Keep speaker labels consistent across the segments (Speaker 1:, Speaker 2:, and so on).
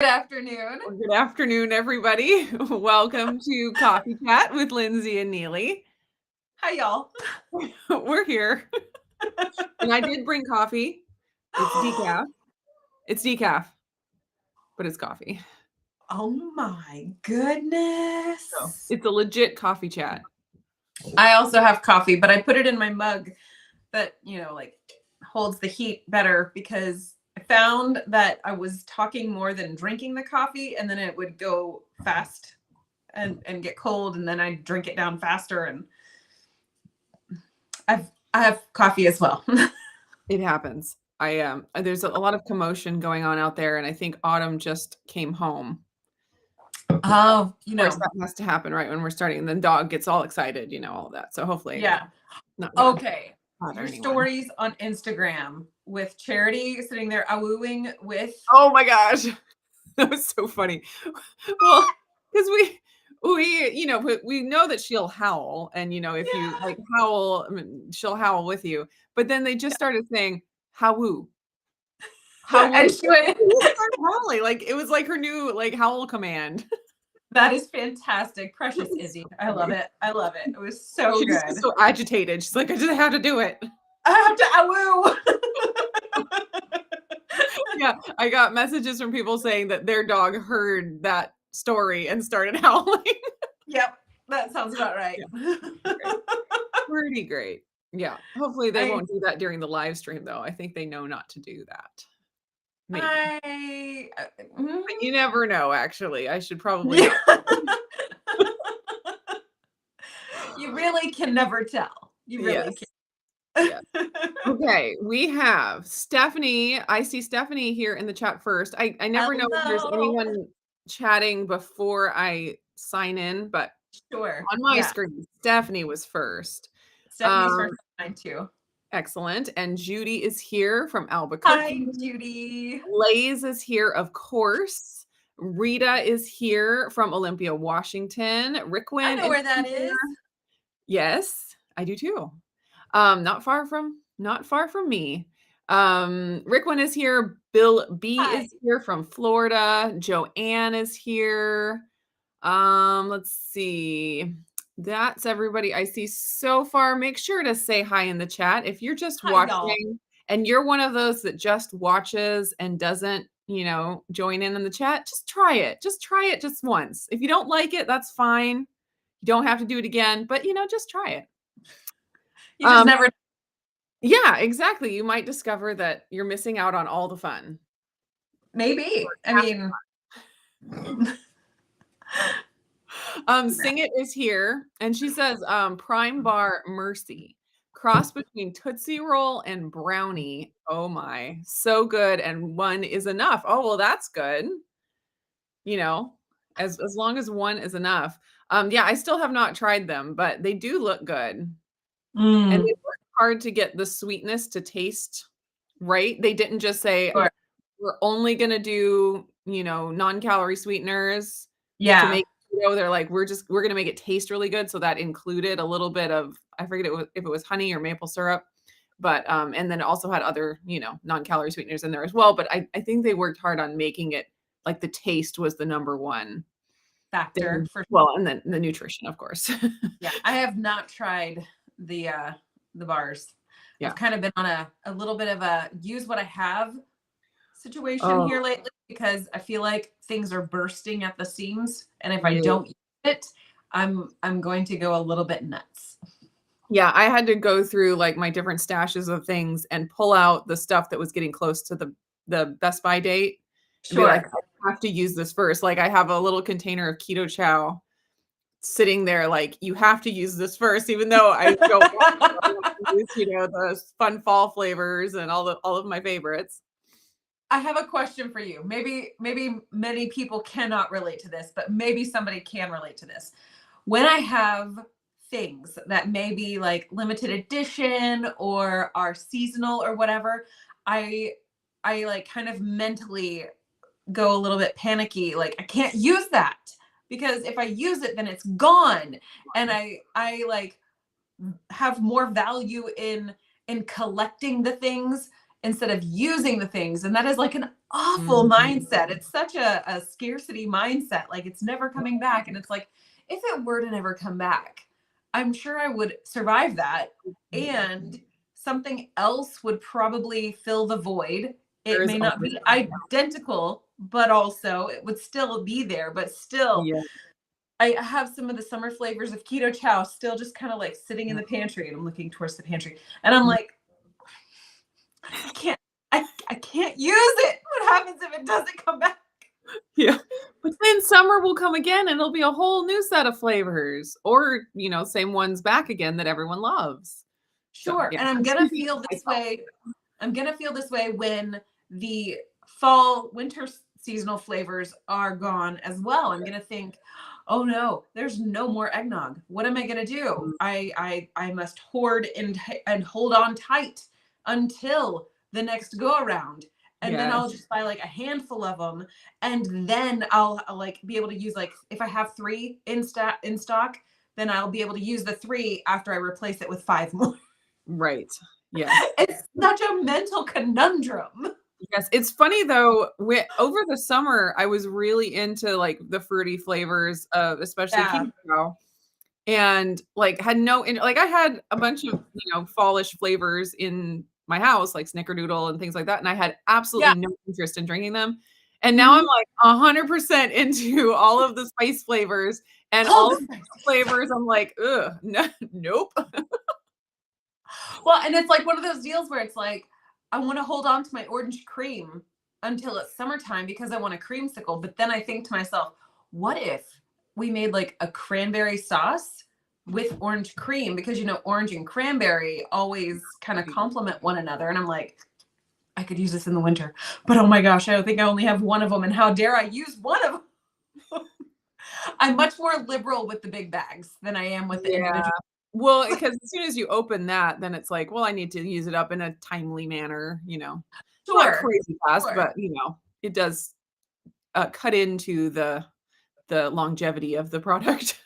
Speaker 1: Good afternoon.
Speaker 2: Well, good afternoon, everybody. Welcome to Coffee Chat with Lindsay and Neely.
Speaker 1: Hi, y'all.
Speaker 2: We're here. And I did bring coffee. It's decaf. It's decaf, but it's coffee.
Speaker 1: Oh my goodness.
Speaker 2: So it's a legit coffee chat.
Speaker 1: I also have coffee, but I put it in my mug that, holds the heat better because I found that I was talking more than drinking the coffee, and then it would go fast and get cold, and then I drink it down faster. And I have coffee as well.
Speaker 2: It happens. There's a lot of commotion going on out there, and I think Autumn just came home.
Speaker 1: Oh,
Speaker 2: Of course, that has to happen right when we're starting. And then dog gets all excited, all that. So hopefully,
Speaker 1: yeah.
Speaker 2: Not
Speaker 1: Okay.
Speaker 2: bother
Speaker 1: Your
Speaker 2: anyone.
Speaker 1: stories on Instagram with Charity sitting there awooing with.
Speaker 2: Oh my gosh. That was so funny. Well, because we know that she'll howl, and if you
Speaker 1: Yeah.
Speaker 2: like howl, she'll howl with you. But then they just started saying howoo.
Speaker 1: And she went,
Speaker 2: Howling. Like it was like her new howl command.
Speaker 1: that is fantastic. Precious Izzy. I love it. I love it. It was so
Speaker 2: She
Speaker 1: good.
Speaker 2: just was so agitated. She's like, I just have to do it.
Speaker 1: I have to awoo.
Speaker 2: Yeah, I got messages from people saying that their dog heard that story and started howling.
Speaker 1: Yep, that sounds about right.
Speaker 2: Yeah. Pretty great. Yeah. Hopefully they won't do that during the live stream, though. I think they know not to do that. Maybe. But you never know, actually. I should probably not.
Speaker 1: You really can never tell. You really can.
Speaker 2: Yeah. Okay, we have Stephanie. I see Stephanie here in the chat first. I never know if there's anyone chatting before I sign in, but
Speaker 1: sure.
Speaker 2: On my screen, Stephanie was first.
Speaker 1: Stephanie's first on mine too.
Speaker 2: Excellent. And Judy is here from Albuquerque.
Speaker 1: Hi, Judy.
Speaker 2: Lays is here, of course. Rita is here from Olympia, Washington. Rickwin.
Speaker 1: I know where that is.
Speaker 2: Yes, I do too. Not far from me. Rickwin is here. Bill B is here from Florida. Joanne is here. Let's see. That's everybody I see so far. Make sure to say hi in the chat. If you're just watching and you're one of those that just watches and doesn't, join in the chat, just try it. Just try it just once. If you don't like it, that's fine. You don't have to do it again, but just try it.
Speaker 1: You just never.
Speaker 2: Yeah, exactly. You might discover that you're missing out on all the fun.
Speaker 1: Maybe. I mean,
Speaker 2: Sing It is here, and she says, Prime Bar Mercy, cross between Tootsie Roll and Brownie. Oh my, so good, and one is enough. Oh, well, that's good. As long as one is enough. Yeah, I still have not tried them, but they do look good. And they work hard to get the sweetness to taste right. They didn't just say, we're only going to do, non-calorie sweeteners to make they're like, we're going to make it taste really good. So that included a little bit of, I forget if it was honey or maple syrup, but, and then it also had other, non-calorie sweeteners in there as well. But I think they worked hard on making it like the taste was the number one
Speaker 1: factor.
Speaker 2: And then the nutrition, of course.
Speaker 1: Yeah. I have not tried the bars. Yeah. I've kind of been on a little bit of a use what I have situation here lately, because I feel like things are bursting at the seams, and if I don't use it, I'm going to go a little bit nuts.
Speaker 2: Yeah, I had to go through like my different stashes of things and pull out the stuff that was getting close to the Best Buy date.
Speaker 1: Sure.
Speaker 2: Like, I have to use this first. Like I have a little container of Keto Chow sitting there, like, you have to use this first, even though I don't want to use, the fun fall flavors and all of my favorites.
Speaker 1: I have a question for you. Maybe many people cannot relate to this, but maybe somebody can relate to this. When I have things that may be like limited edition or are seasonal or whatever, I like kind of mentally go a little bit panicky. Like, I can't use that because if I use it, then it's gone. And I like have more value in collecting the things instead of using the things. And that is like an awful mindset. It's such a scarcity mindset. Like it's never coming back. And it's like, if it were to never come back, I'm sure I would survive that. And something else would probably fill the void.
Speaker 2: There
Speaker 1: It
Speaker 2: is
Speaker 1: may not
Speaker 2: always
Speaker 1: be identical, but also it would still be there. But still,
Speaker 2: yeah.
Speaker 1: I have some of the summer flavors of Keto Chow still just kind of like sitting in the pantry, and I'm looking towards the pantry and I'm like, I can't, I can't use it. What happens if it doesn't come back?
Speaker 2: Yeah. But then summer will come again and it'll be a whole new set of flavors or, same ones back again that everyone loves. So,
Speaker 1: Sure.
Speaker 2: yeah.
Speaker 1: And I'm going to feel this way. I'm going to feel this way when the fall, winter seasonal flavors are gone as well. I'm going to think, oh no, there's no more eggnog. What am I going to do? I must hoard and hold on tight until the next go around. And then I'll just buy like a handful of them. And then I'll like be able to use, like, if I have 3 in stock, then I'll be able to use the 3 after I replace it with 5 more.
Speaker 2: Right. Yeah.
Speaker 1: It's such a mental conundrum.
Speaker 2: Yes. It's funny though, over the summer, I was really into like the fruity flavors of especially Keto Chow. And like had like I had a bunch of, fallish flavors in my house, like snickerdoodle and things like that. And I had absolutely no interest in drinking them. And now I'm like 100% into all of the spice flavors and all of the flavors. I'm like, ugh, no, nope.
Speaker 1: Well, and it's like one of those deals where it's like, I want to hold on to my orange cream until it's summertime because I want a creamsicle. But then I think to myself, what if we made like a cranberry sauce with orange cream? Because, orange and cranberry always kind of complement one another. And I'm like, I could use this in the winter, but oh my gosh, I think I only have one of them. And how dare I use one of them? I'm much more liberal with the big bags than I am with the individual.
Speaker 2: Well, because as soon as you open that, then it's like, well, I need to use it up in a timely manner, not crazy fast, but it does cut into the longevity of the product.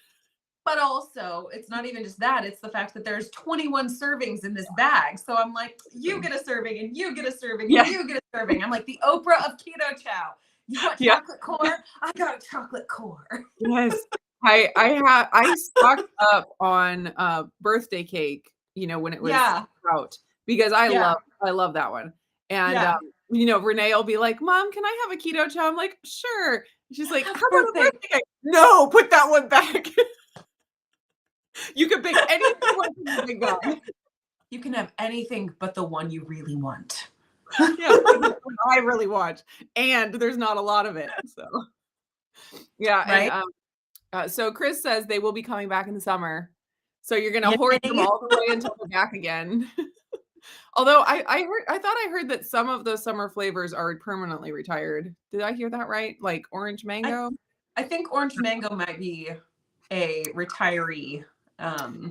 Speaker 1: But also, it's not even just that. It's the fact that there's 21 servings in this bag. So I'm like, you get a serving and you get a serving and you get a serving. I'm like the Oprah of Keto Chow. You got chocolate core? I got a chocolate core.
Speaker 2: Yes. I stocked up on birthday cake, when it was out because I love that one. And Renee will be like, "Mom, can I have a Keto Chow?" I'm like, "Sure." She's like, "How about a birthday cake?" No, put that one back. You can pick anything.
Speaker 1: You can have anything but the one you really want.
Speaker 2: Yeah, I really want, and there's not a lot of it. So, yeah,
Speaker 1: right.
Speaker 2: And so Chris says they will be coming back in the summer. So you're gonna hoard them all the way until they're back again. Although I thought I heard that some of those summer flavors are permanently retired. Did I hear that right? Like orange mango?
Speaker 1: I think orange mango might be a retiree.
Speaker 2: Yeah.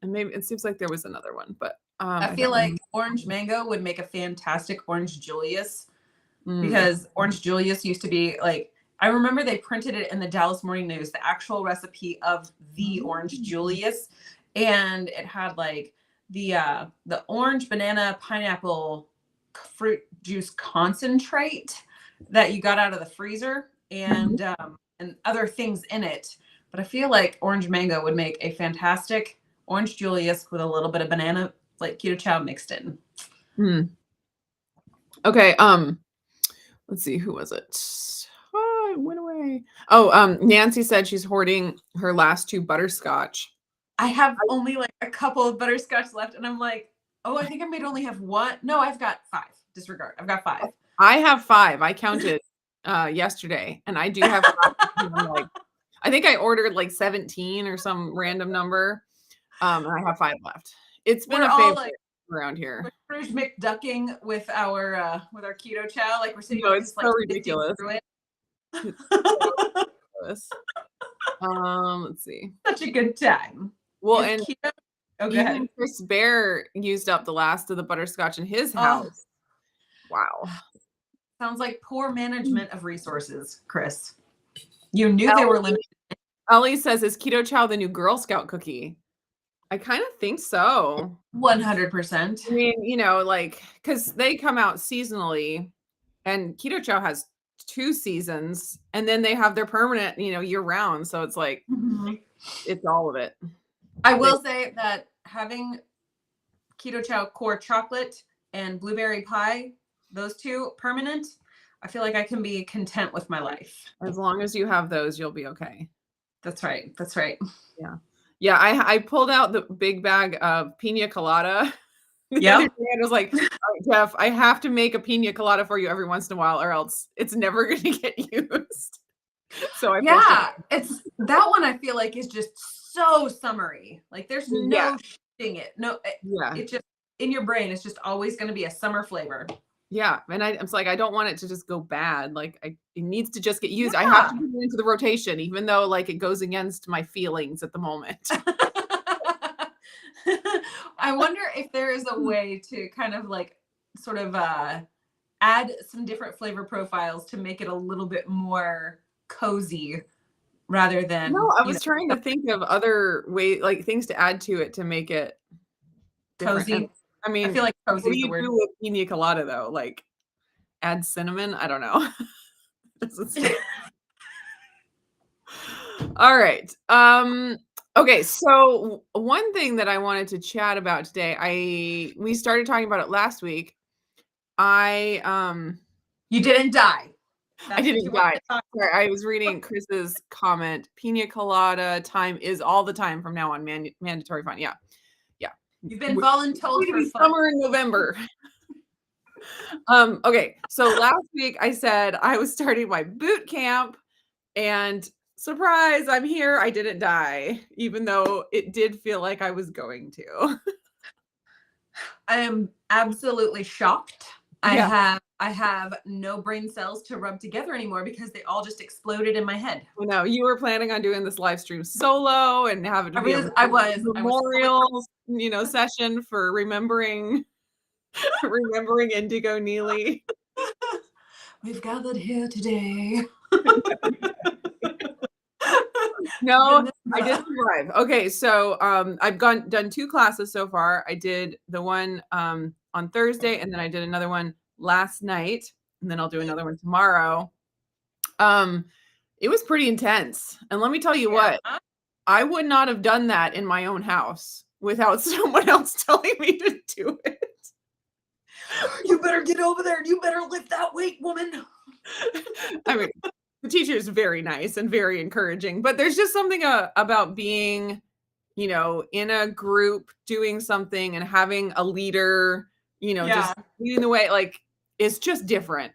Speaker 2: And maybe it seems like there was another one, but
Speaker 1: I feel like orange mango would make a fantastic orange Julius because orange Julius used to be like, I remember they printed it in the Dallas Morning News, the actual recipe of the orange Julius. And it had like the orange, banana, pineapple fruit juice concentrate that you got out of the freezer and other things in it. But I feel like orange mango would make a fantastic orange Julius with a little bit of banana, like Keto Chow mixed in.
Speaker 2: Okay. Let's see. Who was it? Oh, it went away. Oh, Nancy said she's hoarding her last 2 butterscotch.
Speaker 1: I have only like a couple of butterscotch left, and I'm like, oh, I think I might only have 1. No, I've got 5. Disregard. I've got 5.
Speaker 2: I have 5. I counted yesterday, and I do have 5. I think I ordered like 17 or some random number. And I have 5 left. It's been a favorite around here.
Speaker 1: We're Scrooge McDucking with our Keto Chow. Like we're sitting.
Speaker 2: No, it's so ridiculous. It's so ridiculous. Let's see.
Speaker 1: Such a good time.
Speaker 2: Well, and even Chris Bear used up the last of the butterscotch in his house. Wow.
Speaker 1: Sounds like poor management of resources, Chris. You knew they were limited.
Speaker 2: Ellie says, "Is Keto Chow the new Girl Scout cookie?" I kind of think so.
Speaker 1: 100%.
Speaker 2: I mean, like, because they come out seasonally. And Keto Chow has 2 seasons, and then they have their permanent, year round. So it's like
Speaker 1: Mhm.
Speaker 2: it's all of it.
Speaker 1: I will say that having Keto Chow core chocolate and blueberry pie, those two permanent, I feel like I can be content with my life.
Speaker 2: As long as you have those, you'll be okay.
Speaker 1: That's right. That's right.
Speaker 2: Yeah. Yeah, I pulled out the big bag of pina colada the other
Speaker 1: Yep.
Speaker 2: day, and I was like, "All right, Jeff, I have to make a pina colada for you every once in a while, or else it's never gonna get used." So I posted
Speaker 1: Yeah, it's that one I feel like is just so summery. Like there's
Speaker 2: Yeah,
Speaker 1: no shifting it. No,
Speaker 2: yeah,
Speaker 1: it just in your brain, it's just always going to be a summer flavor.
Speaker 2: yeah, and it's like, I don't want it to just go bad, like, it needs to just get used. I have
Speaker 1: Yeah.
Speaker 2: to put it into the rotation, even though, like, it goes against my feelings at the moment.
Speaker 1: I wonder if there is a way to kind of like sort of add some different flavor profiles to make it a little bit more cozy rather
Speaker 2: No,
Speaker 1: than,
Speaker 2: I was trying to think of other like, things to add to it to make it different, and
Speaker 1: cozy.
Speaker 2: I
Speaker 1: I
Speaker 2: mean,
Speaker 1: feel like
Speaker 2: what
Speaker 1: cozy
Speaker 2: do
Speaker 1: is the
Speaker 2: you
Speaker 1: word.
Speaker 2: do with pina colada, though? Like, add cinnamon? I don't know. Doesn't stick. All right. Okay, so one thing that I wanted to chat about today, we started talking about it last week. I
Speaker 1: You didn't die.
Speaker 2: I
Speaker 1: That's what you
Speaker 2: didn't
Speaker 1: wanted
Speaker 2: die.
Speaker 1: to talk
Speaker 2: Sorry,
Speaker 1: about.
Speaker 2: I was reading Chris's comment. Pina colada time is all the time from now on. Mandatory fun. Yeah. Yeah.
Speaker 1: You've been
Speaker 2: It's
Speaker 1: voluntold
Speaker 2: going to
Speaker 1: for
Speaker 2: be
Speaker 1: fun.
Speaker 2: summer in November. Okay. So last week I said I was starting my boot camp, and surprise, I'm here. I didn't die, even though it did feel like I was going to.
Speaker 1: I am absolutely shocked.
Speaker 2: Yeah.
Speaker 1: I have no brain cells to rub together anymore because they all just exploded in my head.
Speaker 2: I know you were planning on doing this live stream solo and have it to be a
Speaker 1: I was fully
Speaker 2: memorial, session for remembering remembering Indigo Neely.
Speaker 1: we've gathered here today.
Speaker 2: No, I did
Speaker 1: Vanessa.
Speaker 2: survive. Okay, so, I've done 2 classes so far. I did the one, on Thursday, and then I did another one last night, and then I'll do another one tomorrow. Um, it was pretty intense, and let me tell you
Speaker 1: Yeah.
Speaker 2: what, I would not have done that in my own house without someone else telling me to do it.
Speaker 1: You better get over there and you better lift that weight, woman.
Speaker 2: I mean, the teacher is very nice and very encouraging, but there's just something, about being, in a group doing something and having a leader,
Speaker 1: Yeah.
Speaker 2: just leading the way, like, it's just different.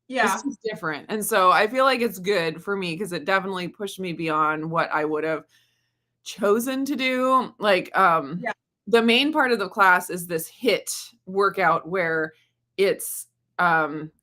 Speaker 1: Yeah.
Speaker 2: It's just different, and so I feel like it's good for me because it definitely pushed me beyond what I would have chosen to do. Like,
Speaker 1: Yeah.
Speaker 2: the main part of the class is this HIIT workout where it's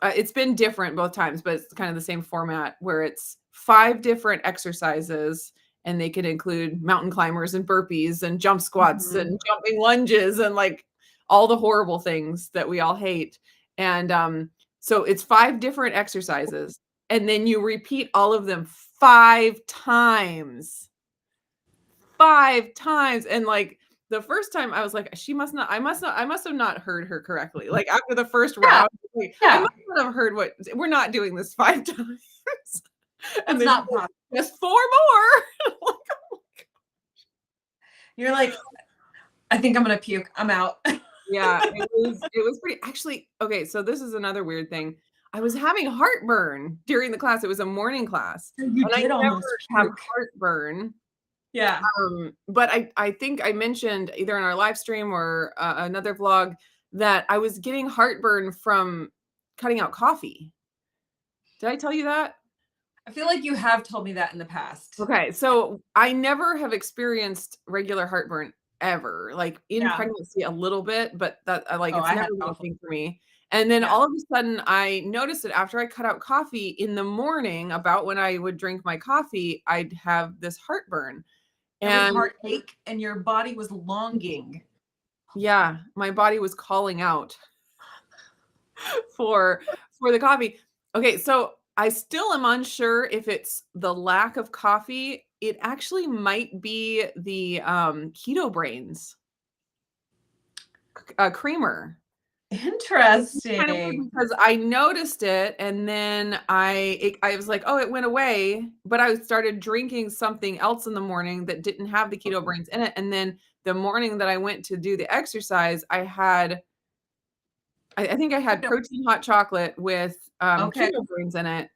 Speaker 2: it's been different both times, but it's kind of the same format where it's 5 different exercises, and they can include mountain climbers and burpees and jump squats
Speaker 1: Mhm.
Speaker 2: and jumping lunges and like all the horrible things that we all hate. And so it's 5 different exercises, and then you repeat all of them 5 times. 5 times, and, like, the first time I was like, "She must not I must have not heard her correctly." Like, after the first
Speaker 1: Yeah.
Speaker 2: round, like, I
Speaker 1: Yeah.
Speaker 2: must not have heard what "We're not doing this 5 times." And
Speaker 1: That's
Speaker 2: then she's
Speaker 1: not
Speaker 2: like,
Speaker 1: possible.
Speaker 2: "Just 4 more."
Speaker 1: You're like, I think I'm gonna puke. I'm out.
Speaker 2: Yeah, it was pretty actually, okay, so this is another weird thing. I was having heartburn during the class. It was a morning class,
Speaker 1: You
Speaker 2: and I
Speaker 1: did almost
Speaker 2: never have
Speaker 1: puke.
Speaker 2: heartburn.
Speaker 1: Yeah.
Speaker 2: But I think I mentioned either in our live stream or another vlog that I was getting heartburn from cutting out coffee. Did I tell you that?
Speaker 1: I feel like you have told me that in the past.
Speaker 2: Okay, so I never have experienced regular heartburn ever. Like in
Speaker 1: Yeah.
Speaker 2: pregnancy a little bit, but that like
Speaker 1: Oh,
Speaker 2: it's
Speaker 1: I
Speaker 2: never
Speaker 1: had
Speaker 2: been a
Speaker 1: awful.
Speaker 2: thing for me. And then
Speaker 1: Yeah.
Speaker 2: all of a sudden I noticed it after I cut out coffee in the morning, about when I would drink my coffee, I'd have this heartburn.
Speaker 1: It was
Speaker 2: And
Speaker 1: heartache and your body was longing.
Speaker 2: yeah, my body was calling out for the coffee. Okay, so I still am unsure if it's the lack of coffee. It actually might be the keto brains creamer. Kind of weird
Speaker 1: Interesting.
Speaker 2: because I noticed it and then I was like, "Oh, it went away," but I started drinking something else in the morning that didn't have the keto brains in it, and then the morning that I went to do the exercise, I think I had protein hot chocolate with,
Speaker 1: Okay.
Speaker 2: keto greens in it,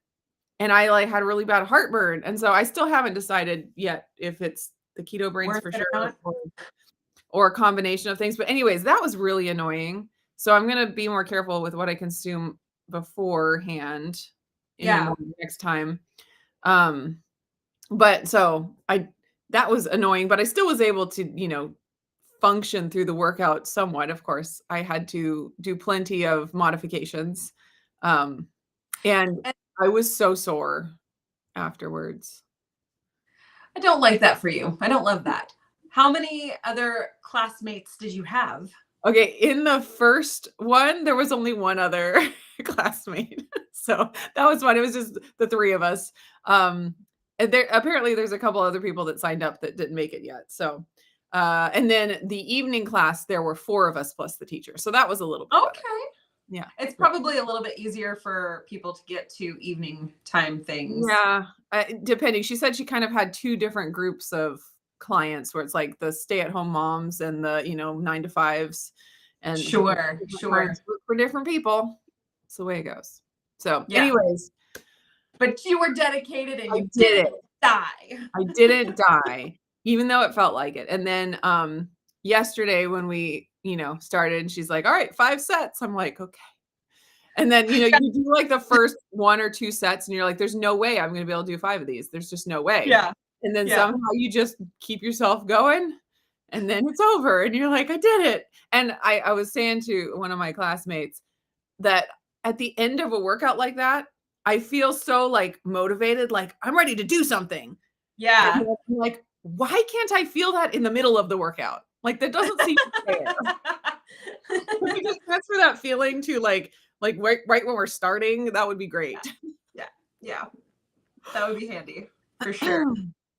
Speaker 2: and I, like, had really bad heartburn, and so I still haven't decided yet if it's the keto brains
Speaker 1: Worth
Speaker 2: for
Speaker 1: it
Speaker 2: sure
Speaker 1: or not?
Speaker 2: or a combination of things, but anyways, that was really annoying, so I'm gonna be more careful with what I consume beforehand in the
Speaker 1: Yeah.
Speaker 2: morning next time, um, but so I that was annoying, but I still was able to, function through the workout somewhat, of course. I had to do plenty of modifications, um, and
Speaker 1: And
Speaker 2: I was so sore afterwards.
Speaker 1: I don't like that for you. I don't love that. How many other classmates did you have?
Speaker 2: Okay, in the first one, there was only one other classmate, so that was fun. It was just the 3 of us, and there's a couple other people that signed up that didn't make it yet, so, and then the evening class, there were 4 of us plus the teacher, so that was a little bit better.
Speaker 1: Okay.
Speaker 2: Yeah.
Speaker 1: It's probably a little bit easier for people to get to evening time things.
Speaker 2: Yeah, depending. She said she kind of had 2 different groups of clients where it's like the stay-at-home moms and the, 9 to 5s, and
Speaker 1: Sure,
Speaker 2: different
Speaker 1: sure.
Speaker 2: times for different people. It's the way it goes. So,
Speaker 1: Yeah.
Speaker 2: anyways,
Speaker 1: But you were dedicated and
Speaker 2: I
Speaker 1: you
Speaker 2: did it.
Speaker 1: didn't die.
Speaker 2: I didn't die, even though it felt like it. And then, yesterday when we, started, and she's like, "All right, 5 sets." I'm like, "Okay." And then, you do like the first 1 or 2 sets and you're like, "There's no way I'm gonna be able to do 5 of these. There's just no way."
Speaker 1: Yeah.
Speaker 2: And then
Speaker 1: Yeah.
Speaker 2: somehow you just keep yourself going and then it's over and you're like, "I did it." And I was saying to one of my classmates that at the end of a workout like that, I feel so, like, motivated, like, I'm ready to do something. And
Speaker 1: Yeah.
Speaker 2: then I'm like, "Why can't I feel that in the middle of the workout?" Like, that doesn't seem fair. Can we just transfer that feeling to, like, right when we're starting? That would be great.
Speaker 1: Yeah. Yeah. That would be handy for sure.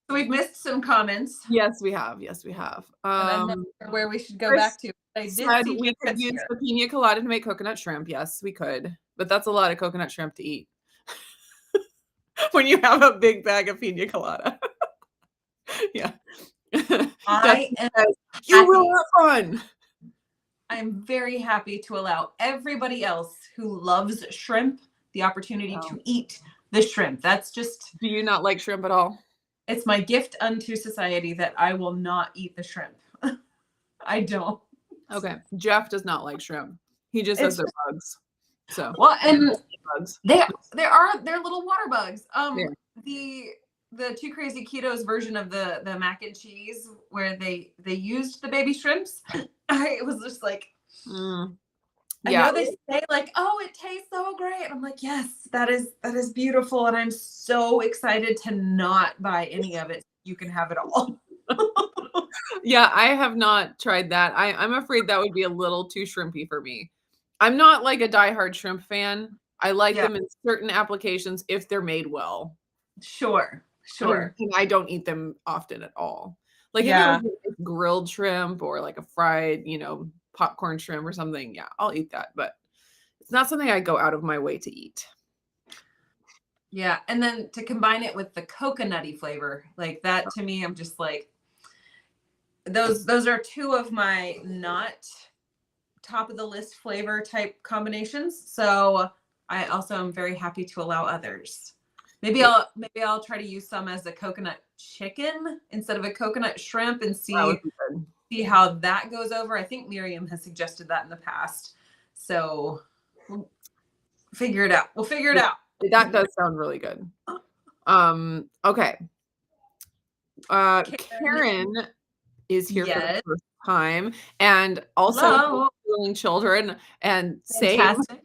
Speaker 1: So we've missed some comments,
Speaker 2: Yes, we have, yes, we have.
Speaker 1: and I'm not sure where we should go
Speaker 2: Chris
Speaker 1: back to. I did
Speaker 2: said
Speaker 1: see
Speaker 2: we could
Speaker 1: Jessica's
Speaker 2: use
Speaker 1: here.
Speaker 2: the pina colada to make coconut shrimp. Yes, we could, but that's a lot of coconut shrimp to eat when you have a big bag of pina colada. Yeah. Jessica
Speaker 1: I am
Speaker 2: says, "You will
Speaker 1: happy.
Speaker 2: have fun."
Speaker 1: I'm very happy to allow everybody else who loves shrimp the opportunity
Speaker 2: Oh.
Speaker 1: to eat the shrimp. That's just,
Speaker 2: Do you not like shrimp at all?
Speaker 1: it's my gift unto society that I will not eat the shrimp. I don't.
Speaker 2: Okay. Jeff does not like shrimp. He just says
Speaker 1: It's
Speaker 2: they're
Speaker 1: just,
Speaker 2: bugs. So,
Speaker 1: well, and
Speaker 2: bugs.
Speaker 1: they're little water bugs.
Speaker 2: There.
Speaker 1: The Two Crazy Ketos version of the mac and cheese where they used the baby shrimps. I was just like,
Speaker 2: Mm.
Speaker 1: I
Speaker 2: Yeah.
Speaker 1: know they say like, oh, it tastes so great. I'm like, yes, that is beautiful, and I'm so excited to not buy any of it. You can have it all.
Speaker 2: Yeah, I have not tried that. I'm afraid that would be a little too shrimpy for me. I'm not like a diehard shrimp fan. I like
Speaker 1: Yeah,
Speaker 2: them in certain applications if they're made well.
Speaker 1: sure, sure.
Speaker 2: And I don't eat them often at all. Like if it was
Speaker 1: Yeah,
Speaker 2: like grilled shrimp or like a fried, popcorn shrimp or something, yeah, I'll eat that, but it's not something I go out of my way to eat.
Speaker 1: yeah. And then to combine it with the coconutty flavor, like that to me, I'm just like, those are two of my not top of the list flavor type combinations. So I also am very happy to allow others. Maybe I'll try to use some as a coconut chicken instead of a coconut shrimp and
Speaker 2: That would
Speaker 1: see
Speaker 2: be good.
Speaker 1: see how that goes over. I think Miriam has suggested that in the past. So we'll figure it out. We'll figure it out.
Speaker 2: That does sound really good. Okay.
Speaker 1: Karen,
Speaker 2: Karen is here for the
Speaker 1: yes.
Speaker 2: first time and also
Speaker 1: Hello.
Speaker 2: homeschooling children and same.
Speaker 1: Fantastic.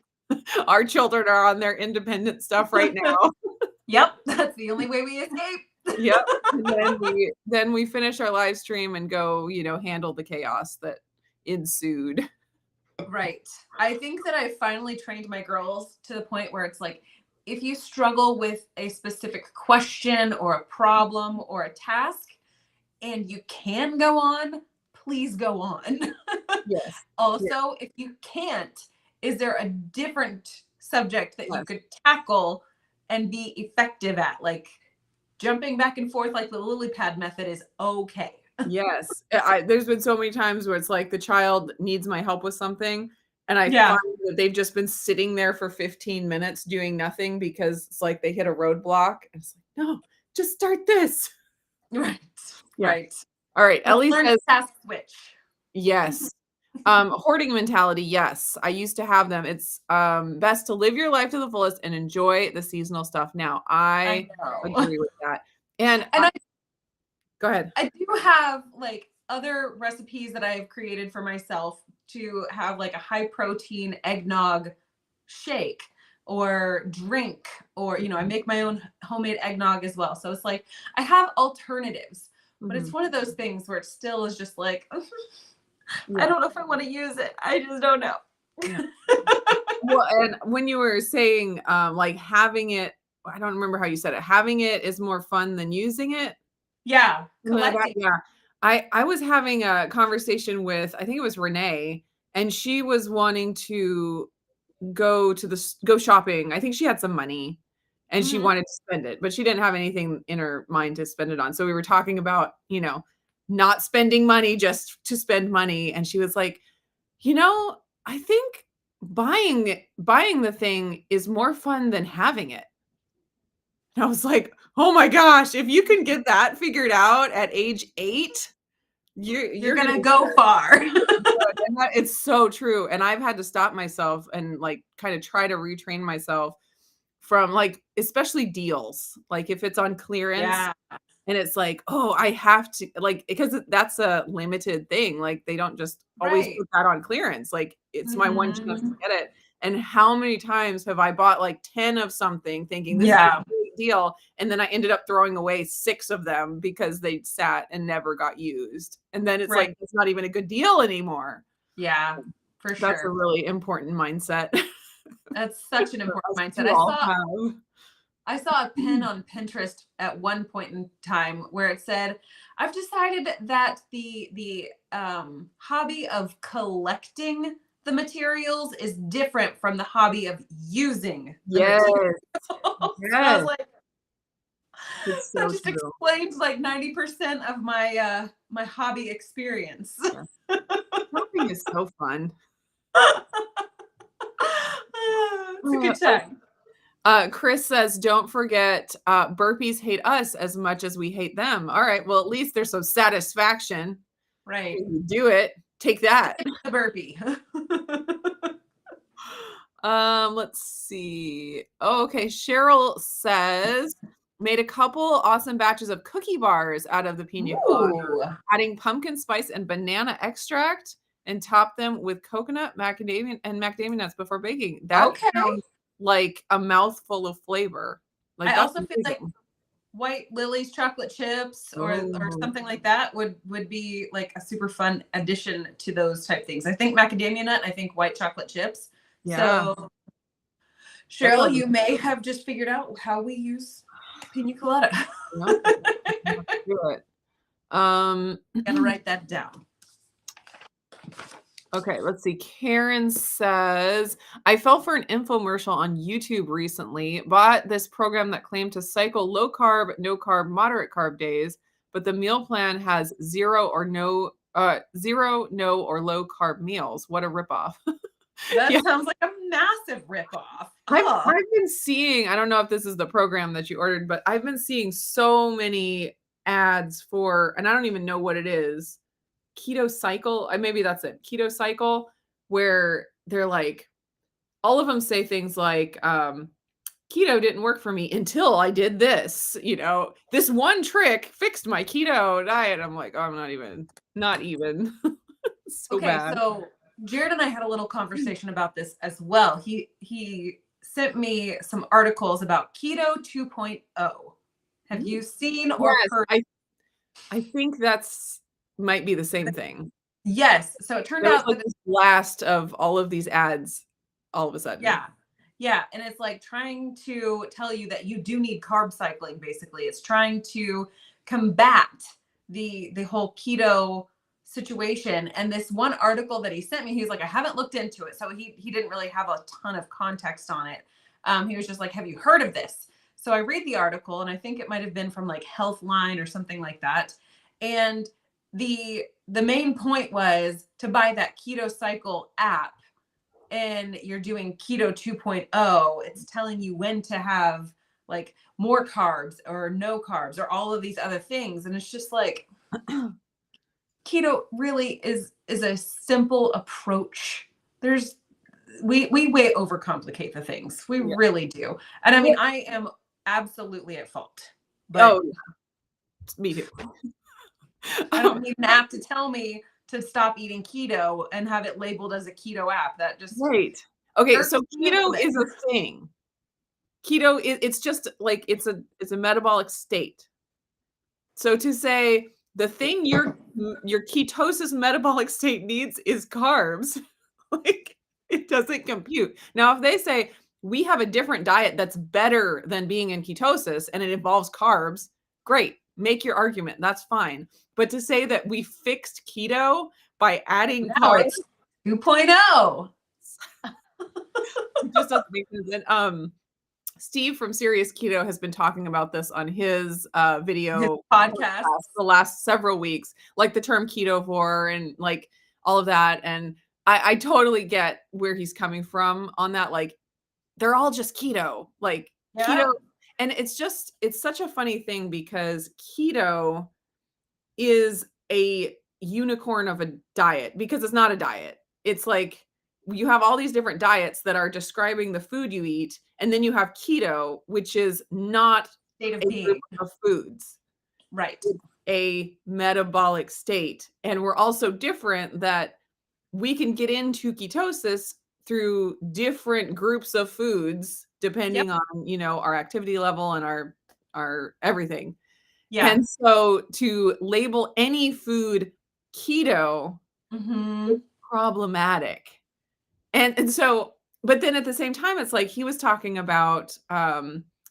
Speaker 2: Our children are on their independent stuff right now.
Speaker 1: Yep. That's the only way we escape.
Speaker 2: Yep. And then we finish our live stream and go, handle the chaos that ensued.
Speaker 1: Right. I think that I finally trained my girls to the point where it's like, if you struggle with a specific question or a problem or a task and you can go on, please go on.
Speaker 2: Yes. Yes.
Speaker 1: Also, if you can't is there a different subject that you
Speaker 2: Yes.
Speaker 1: could tackle and be effective at? Like jumping back and forth like the lily pad method is okay.
Speaker 2: Yes. There's been so many times where it's like the child needs my help with something, and I
Speaker 1: Yeah.
Speaker 2: find that they've just been sitting there for 15 minutes doing nothing because it's like they hit a roadblock. And it's like, no, just start this.
Speaker 1: Right.
Speaker 2: Yeah.
Speaker 1: Right.
Speaker 2: All right.
Speaker 1: Let's
Speaker 2: Ellie
Speaker 1: learn to
Speaker 2: says,
Speaker 1: task switch.
Speaker 2: yes. Hoarding mentality, yes. I used to have them. It's best to live your life to the fullest and enjoy the seasonal stuff. Now,
Speaker 1: I
Speaker 2: I
Speaker 1: know.
Speaker 2: agree with that. And
Speaker 1: And
Speaker 2: go ahead.
Speaker 1: I do have like other recipes that I've created for myself to have like a high protein eggnog shake or drink, or I make my own homemade eggnog as well. So it's like I have alternatives, but it's
Speaker 2: Mhm.
Speaker 1: one of those things where it still is just like I
Speaker 2: Yeah.
Speaker 1: don't know if I want to use it. I just don't know.
Speaker 2: Yeah. Well, and when you were saying, like having it, I don't remember how you said it. Having it is more fun than using it.
Speaker 1: Yeah,
Speaker 2: Something like that.
Speaker 1: collecting.
Speaker 2: Yeah. I was having a conversation with, I think it was Renee, and she was wanting to go shopping. I think she had some money and she
Speaker 1: Mhm.
Speaker 2: wanted to spend it, but she didn't have anything in her mind to spend it on. So we were talking about, not spending money just to spend money. And she was like, I think buying the thing is more fun than having it. And I was like, "Oh my gosh, if you can get that figured out at age 8,
Speaker 1: You're
Speaker 2: you're
Speaker 1: gonna
Speaker 2: gonna
Speaker 1: go far.
Speaker 2: and it's so true, and I've had to stop myself and, like, kinda try to retrain myself from, like, especially deals, like, if it's on clearance
Speaker 1: Yeah.
Speaker 2: and it's like, "Oh, I have to," like, because that's a limited thing, like, they don't just always
Speaker 1: Right.
Speaker 2: put that on clearance, like, it's my one chance to
Speaker 1: Mhm.
Speaker 2: get it, and how many times have I bought, like, 10 of something thinking, "This is a
Speaker 1: Yeah.
Speaker 2: great deal," and then I ended up throwing away 6 of them because they sat and never got used, and then it's
Speaker 1: Right.
Speaker 2: like, it's not even a good deal anymore.
Speaker 1: Yeah, for
Speaker 2: That's a
Speaker 1: sure.
Speaker 2: really important mindset
Speaker 1: That's such an
Speaker 2: for
Speaker 1: important
Speaker 2: us
Speaker 1: mindset.
Speaker 2: to all have.
Speaker 1: I saw a pin on Pinterest at one point in time where it said, "I've decided that the hobby of collecting the materials is different from the hobby of using the
Speaker 2: Yes,
Speaker 1: materials." And I was
Speaker 2: yes,
Speaker 1: like,
Speaker 2: it's
Speaker 1: that
Speaker 2: so
Speaker 1: just
Speaker 2: true.
Speaker 1: explains like 90% of my hobby experience.
Speaker 2: Yeah. Shopping is so fun.
Speaker 1: It's a good time.
Speaker 2: Chris says, "Don't forget, burpees hate us as much as we hate them." All right, well, at least there's some satisfaction
Speaker 1: Right.
Speaker 2: when you do it. Take that.
Speaker 1: The burpee.
Speaker 2: Let's see. Oh, okay, Cheryl says, "Made a couple awesome batches of cookie bars out of the pina colada,
Speaker 1: Ooh.
Speaker 2: adding pumpkin spice and banana extract, and top them with coconut, macadamia nuts before baking." That
Speaker 1: Okay.
Speaker 2: sounds like a mouthful of flavor. Like,
Speaker 1: I
Speaker 2: that's
Speaker 1: also feel like
Speaker 2: amazing.
Speaker 1: White Lily's chocolate chips or
Speaker 2: Oh,
Speaker 1: something like that would be like a super fun addition to those type things. I think macadamia nut, I think white chocolate chips.
Speaker 2: yeah.
Speaker 1: So
Speaker 2: That
Speaker 1: Cheryl,
Speaker 2: sounds
Speaker 1: you may have just figured out how we use pina colada.
Speaker 2: yep. Have to do it. Um,
Speaker 1: Gotta write that down.
Speaker 2: okay, let's see. Karen says, "I fell for an infomercial on YouTube recently, bought this program that claimed to cycle low carb, no carb, moderate carb days, but the meal plan has zero, no, or low carb meals. What a ripoff."
Speaker 1: That
Speaker 2: Yeah,
Speaker 1: sounds like a massive ripoff.
Speaker 2: I've
Speaker 1: Oh,
Speaker 2: I've been seeing, I don't know if this is the program that you ordered, but I've been seeing so many ads for, and I don't even know what it is, Keto Cycle, maybe that's it, Keto Cycle, where they're like, all of them say things like, "Keto didn't work for me until I did this," "This one trick fixed my keto diet." I'm like, "Oh, I'm not even." So
Speaker 1: okay.
Speaker 2: bad.
Speaker 1: So Jared and I had a little conversation about this as well. He sent me some articles about Keto 2.0. Have
Speaker 2: Mm,
Speaker 1: you seen or
Speaker 2: yes,
Speaker 1: heard?
Speaker 2: I think that's might be the same thing.
Speaker 1: Yes. So it turned
Speaker 2: There was,
Speaker 1: out
Speaker 2: like,
Speaker 1: that
Speaker 2: this blast of all of these ads all of a sudden.
Speaker 1: yeah. Yeah. And it's like trying to tell you that you do need carb cycling, basically. It's trying to combat the whole keto situation. And this one article that he sent me, he's like, I haven't looked into it. So he didn't really have a ton of context on it. He was just like, have you heard of this? So I read the article, and I think it might have been from like Healthline or something like that. And the main point was to buy that Keto Cycle app, and you're doing Keto 2.0. It's telling you when to have like more carbs or no carbs or all of these other things. And it's just like, keto really is a simple approach. We way overcomplicate the things. We really do. And I mean, I am absolutely at fault. But
Speaker 2: me too.
Speaker 1: I don't need an app to tell me to stop eating keto and have it labeled as a keto app. That just
Speaker 2: right. Okay, so keto is a thing. Keto it's just like it's a metabolic state. So to say the thing your ketosis metabolic state needs is carbs, like it doesn't compute. Now, if they say we have a different diet that's better than being in ketosis and it involves carbs, great. Make your argument. That's fine. But to say that we fixed keto by adding carbs,
Speaker 1: 2.0.
Speaker 2: it just doesn't make sense. And Steve from Serious Keto has been talking about this on his video
Speaker 1: podcast
Speaker 2: the last several weeks, like the term ketovore and like all of that. And I totally get where he's coming from on that. Like they're all just keto, like keto. And it's such a funny thing because keto is a unicorn of a diet because it's not a diet. It's like you have all these different diets that are describing the food you eat. And then you have keto, which is not
Speaker 1: state of
Speaker 2: a
Speaker 1: being
Speaker 2: group of foods.
Speaker 1: Right.
Speaker 2: It's a metabolic state. And we're also different that we can get into ketosis through different groups of foods, depending on, our activity level and our everything.
Speaker 1: Yeah.
Speaker 2: And so to label any food keto is problematic. And so, but then at the same time, it's like he was talking about,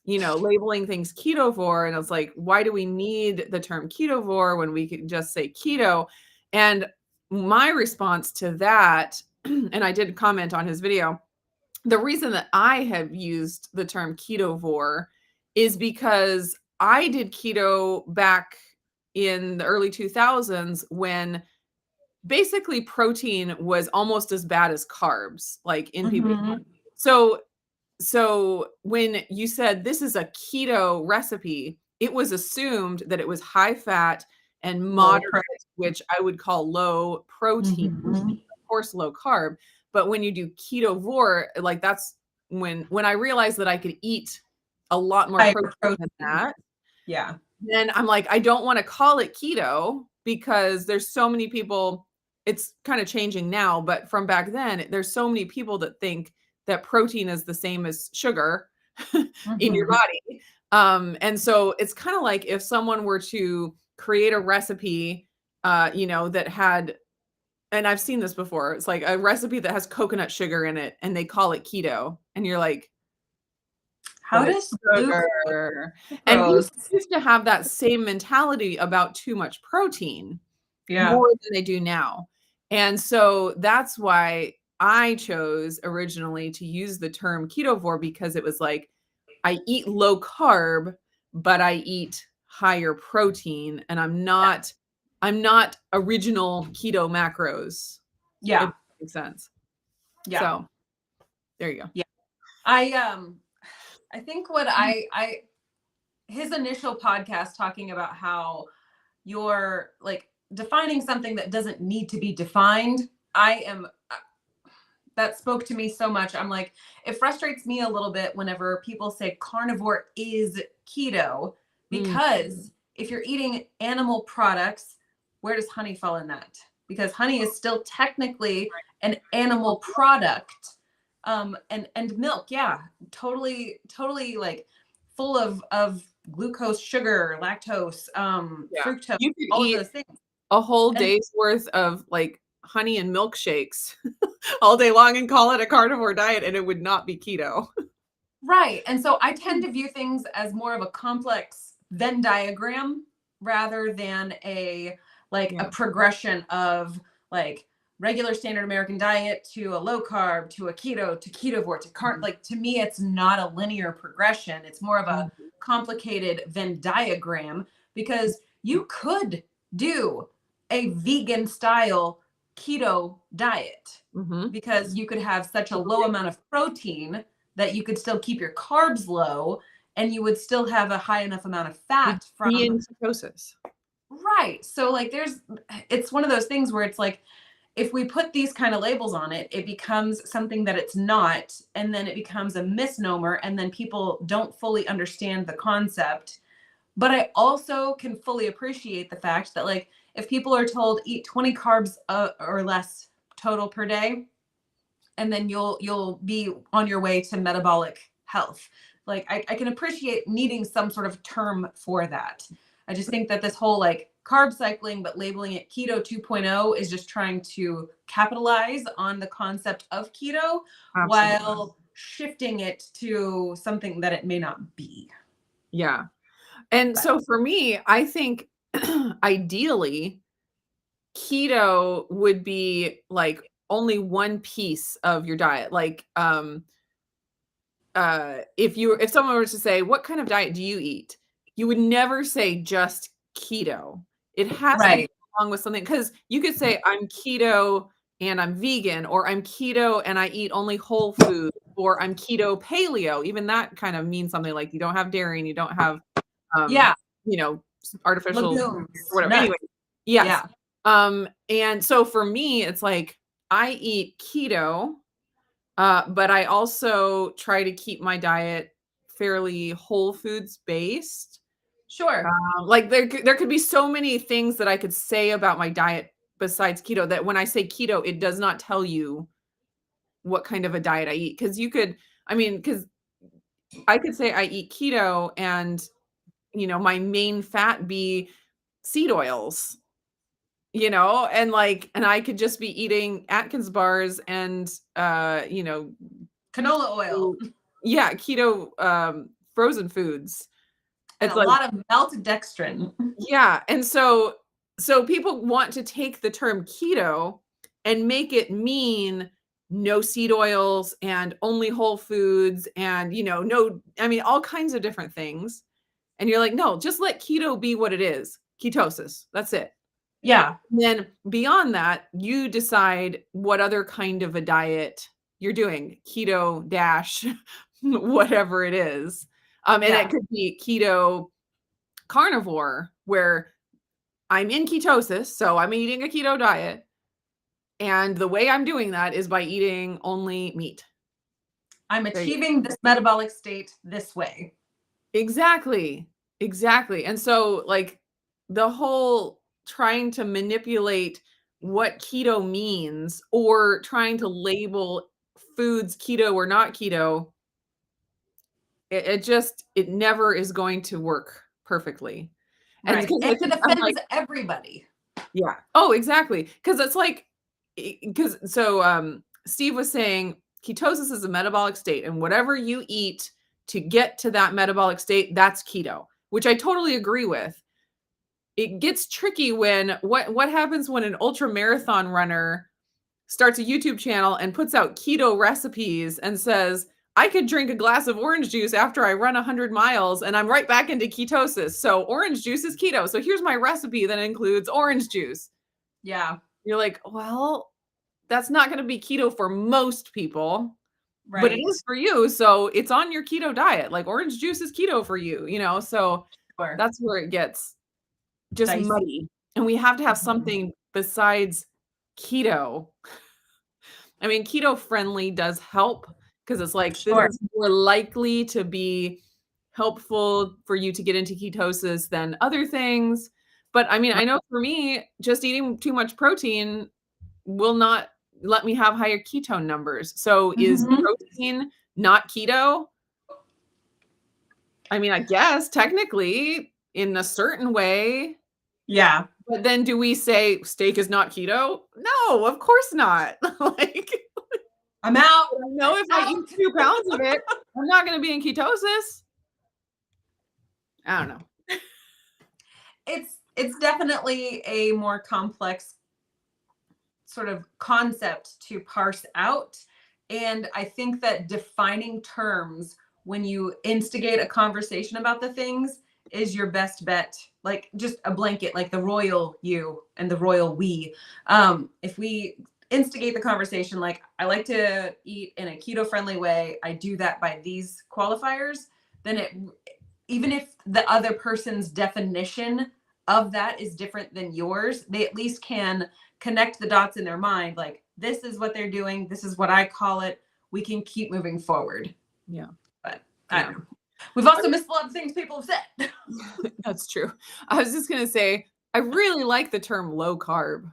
Speaker 2: labeling things ketovore. And it's like, why do we need the term ketovore when we can just say keto? And my response to that, and I did comment on his video, the reason that I have used the term ketovore is because I did keto back in the early 2000s when basically protein was almost as bad as carbs, like in people. So when you said this is a keto recipe, it was assumed that it was high fat and moderate, which I would call low protein, of course, low carb. But when you do ketovore, like that's when I realized that I could eat a lot more protein than that.
Speaker 1: Yeah.
Speaker 2: Then I'm like, I don't want to call it keto because there's so many people. It's kind of changing now, but from back then, there's so many people that think that protein is the same as sugar in your body. And so it's kind of like if someone were to create a recipe, that had, and I've seen this before, it's like a recipe that has coconut sugar in it and they call it keto. And you're like,
Speaker 1: how does
Speaker 2: sugar? And people used to have that same mentality about too much protein more than they do now. And so that's why I chose originally to use the term ketovore, because it was like, I eat low carb, but I eat higher protein, and I'm not original keto macros.
Speaker 1: Yeah.
Speaker 2: It makes sense.
Speaker 1: Yeah.
Speaker 2: So there you go.
Speaker 1: Yeah. I think what his initial podcast talking about how you're like defining something that doesn't need to be defined. That spoke to me so much. I'm like, it frustrates me a little bit whenever people say carnivore is keto, because if you're eating animal products, where does honey fall in that? Because honey is still technically an animal product. And milk, totally like full of glucose, sugar, lactose, fructose,
Speaker 2: you could
Speaker 1: all
Speaker 2: eat
Speaker 1: of those things.
Speaker 2: A whole day's worth of like honey and milkshakes all day long and call it a carnivore diet, and it would not be keto.
Speaker 1: Right. And so I tend to view things as more of a complex Venn diagram rather than a like a progression of like regular standard American diet to a low carb to a keto to ketovore to carb. Like to me, it's not a linear progression. It's more of a complicated Venn diagram, because you could do a vegan style keto diet because you could have such a low amount of protein that you could still keep your carbs low and you would still have a high enough amount of fat from
Speaker 2: ketosis.
Speaker 1: Right. So like it's one of those things where it's like, if we put these kind of labels on it, it becomes something that it's not, and then it becomes a misnomer, and then people don't fully understand the concept. But I also can fully appreciate the fact that like if people are told eat 20 carbs or less total per day, and then you'll be on your way to metabolic health. Like I can appreciate needing some sort of term for that. I just think that this whole like carb cycling, but labeling it keto 2.0 is just trying to capitalize on the concept of keto while shifting it to something that it may not be.
Speaker 2: Yeah. And so for me, I think ideally keto would be like only one piece of your diet. Like if someone were to say, what kind of diet do you eat? You would never say just keto. It has to go along with something, because you could say I'm keto and I'm vegan, or I'm keto and I eat only whole food, or I'm keto paleo. Even that kind of means something, like you don't have dairy and you don't have artificial
Speaker 1: legumes,
Speaker 2: or whatever.
Speaker 1: nuts.
Speaker 2: Anyway, yes. And so for me, it's like I eat keto, but I also try to keep my diet fairly whole foods based.
Speaker 1: Sure.
Speaker 2: Like there could be so many things that I could say about my diet besides keto, that when I say keto, it does not tell you what kind of a diet I eat. Because I could say I eat keto and my main fat be seed oils, and I could just be eating Atkins bars and
Speaker 1: canola oil.
Speaker 2: Yeah, keto frozen foods.
Speaker 1: And
Speaker 2: It's
Speaker 1: a lot of maltodextrin.
Speaker 2: Yeah, and so people want to take the term keto and make it mean no seed oils and only whole foods and all kinds of different things. And you're like, no, just let keto be what it is. Ketosis. That's it.
Speaker 1: Yeah.
Speaker 2: And then beyond that, you decide what other kind of a diet you're doing. Keto dash whatever it is. And it could be keto carnivore, where I'm in ketosis, so I'm eating a keto diet. And the way I'm doing that is by eating only meat.
Speaker 1: I'm achieving this metabolic state this way.
Speaker 2: Exactly. And so like the whole trying to manipulate what keto means, or trying to label foods keto or not keto, it never is going to work perfectly.
Speaker 1: And it offends everybody.
Speaker 2: Yeah. Oh, exactly. Because it's like, Steve was saying ketosis is a metabolic state, and whatever you eat to get to that metabolic state, that's keto, which I totally agree with. It gets tricky when what happens when an ultra marathon runner starts a YouTube channel and puts out keto recipes and says, I could drink a glass of orange juice after I run 100 miles and I'm right back into ketosis. So orange juice is keto. So here's my recipe that includes orange juice.
Speaker 1: Yeah.
Speaker 2: You're like, well, that's not going to be keto for most people, but it is for you. So it's on your keto diet. Like orange juice is keto for you, so that's where it gets just muddy. And we have to have something besides keto. I mean, keto friendly does help, because it's like this is more likely to be helpful for you to get into ketosis than other things. But I mean, I know for me, just eating too much protein will not let me have higher ketone numbers. So is protein not keto? I mean, I guess technically in a certain way.
Speaker 1: Yeah.
Speaker 2: But then do we say steak is not keto? No, of course not. Like,
Speaker 1: I'm out.
Speaker 2: I know if I eat 2 pounds of it, I'm not going to be in ketosis. I don't know.
Speaker 1: it's definitely a more complex sort of concept to parse out. And I think that defining terms when you instigate a conversation about the things is your best bet. Like just a blanket, like the royal you and the royal we. If we instigate the conversation, like I like to eat in a keto friendly way, I do that by these qualifiers, then it, even if the other person's definition of that is different than yours, they at least can connect the dots in their mind. Like, this is what they're doing. This is what I call it. We can keep moving forward.
Speaker 2: Yeah.
Speaker 1: But I don't know. We've also missed a lot of things people have said.
Speaker 2: That's true. I was just going to say, I really like the term low carb.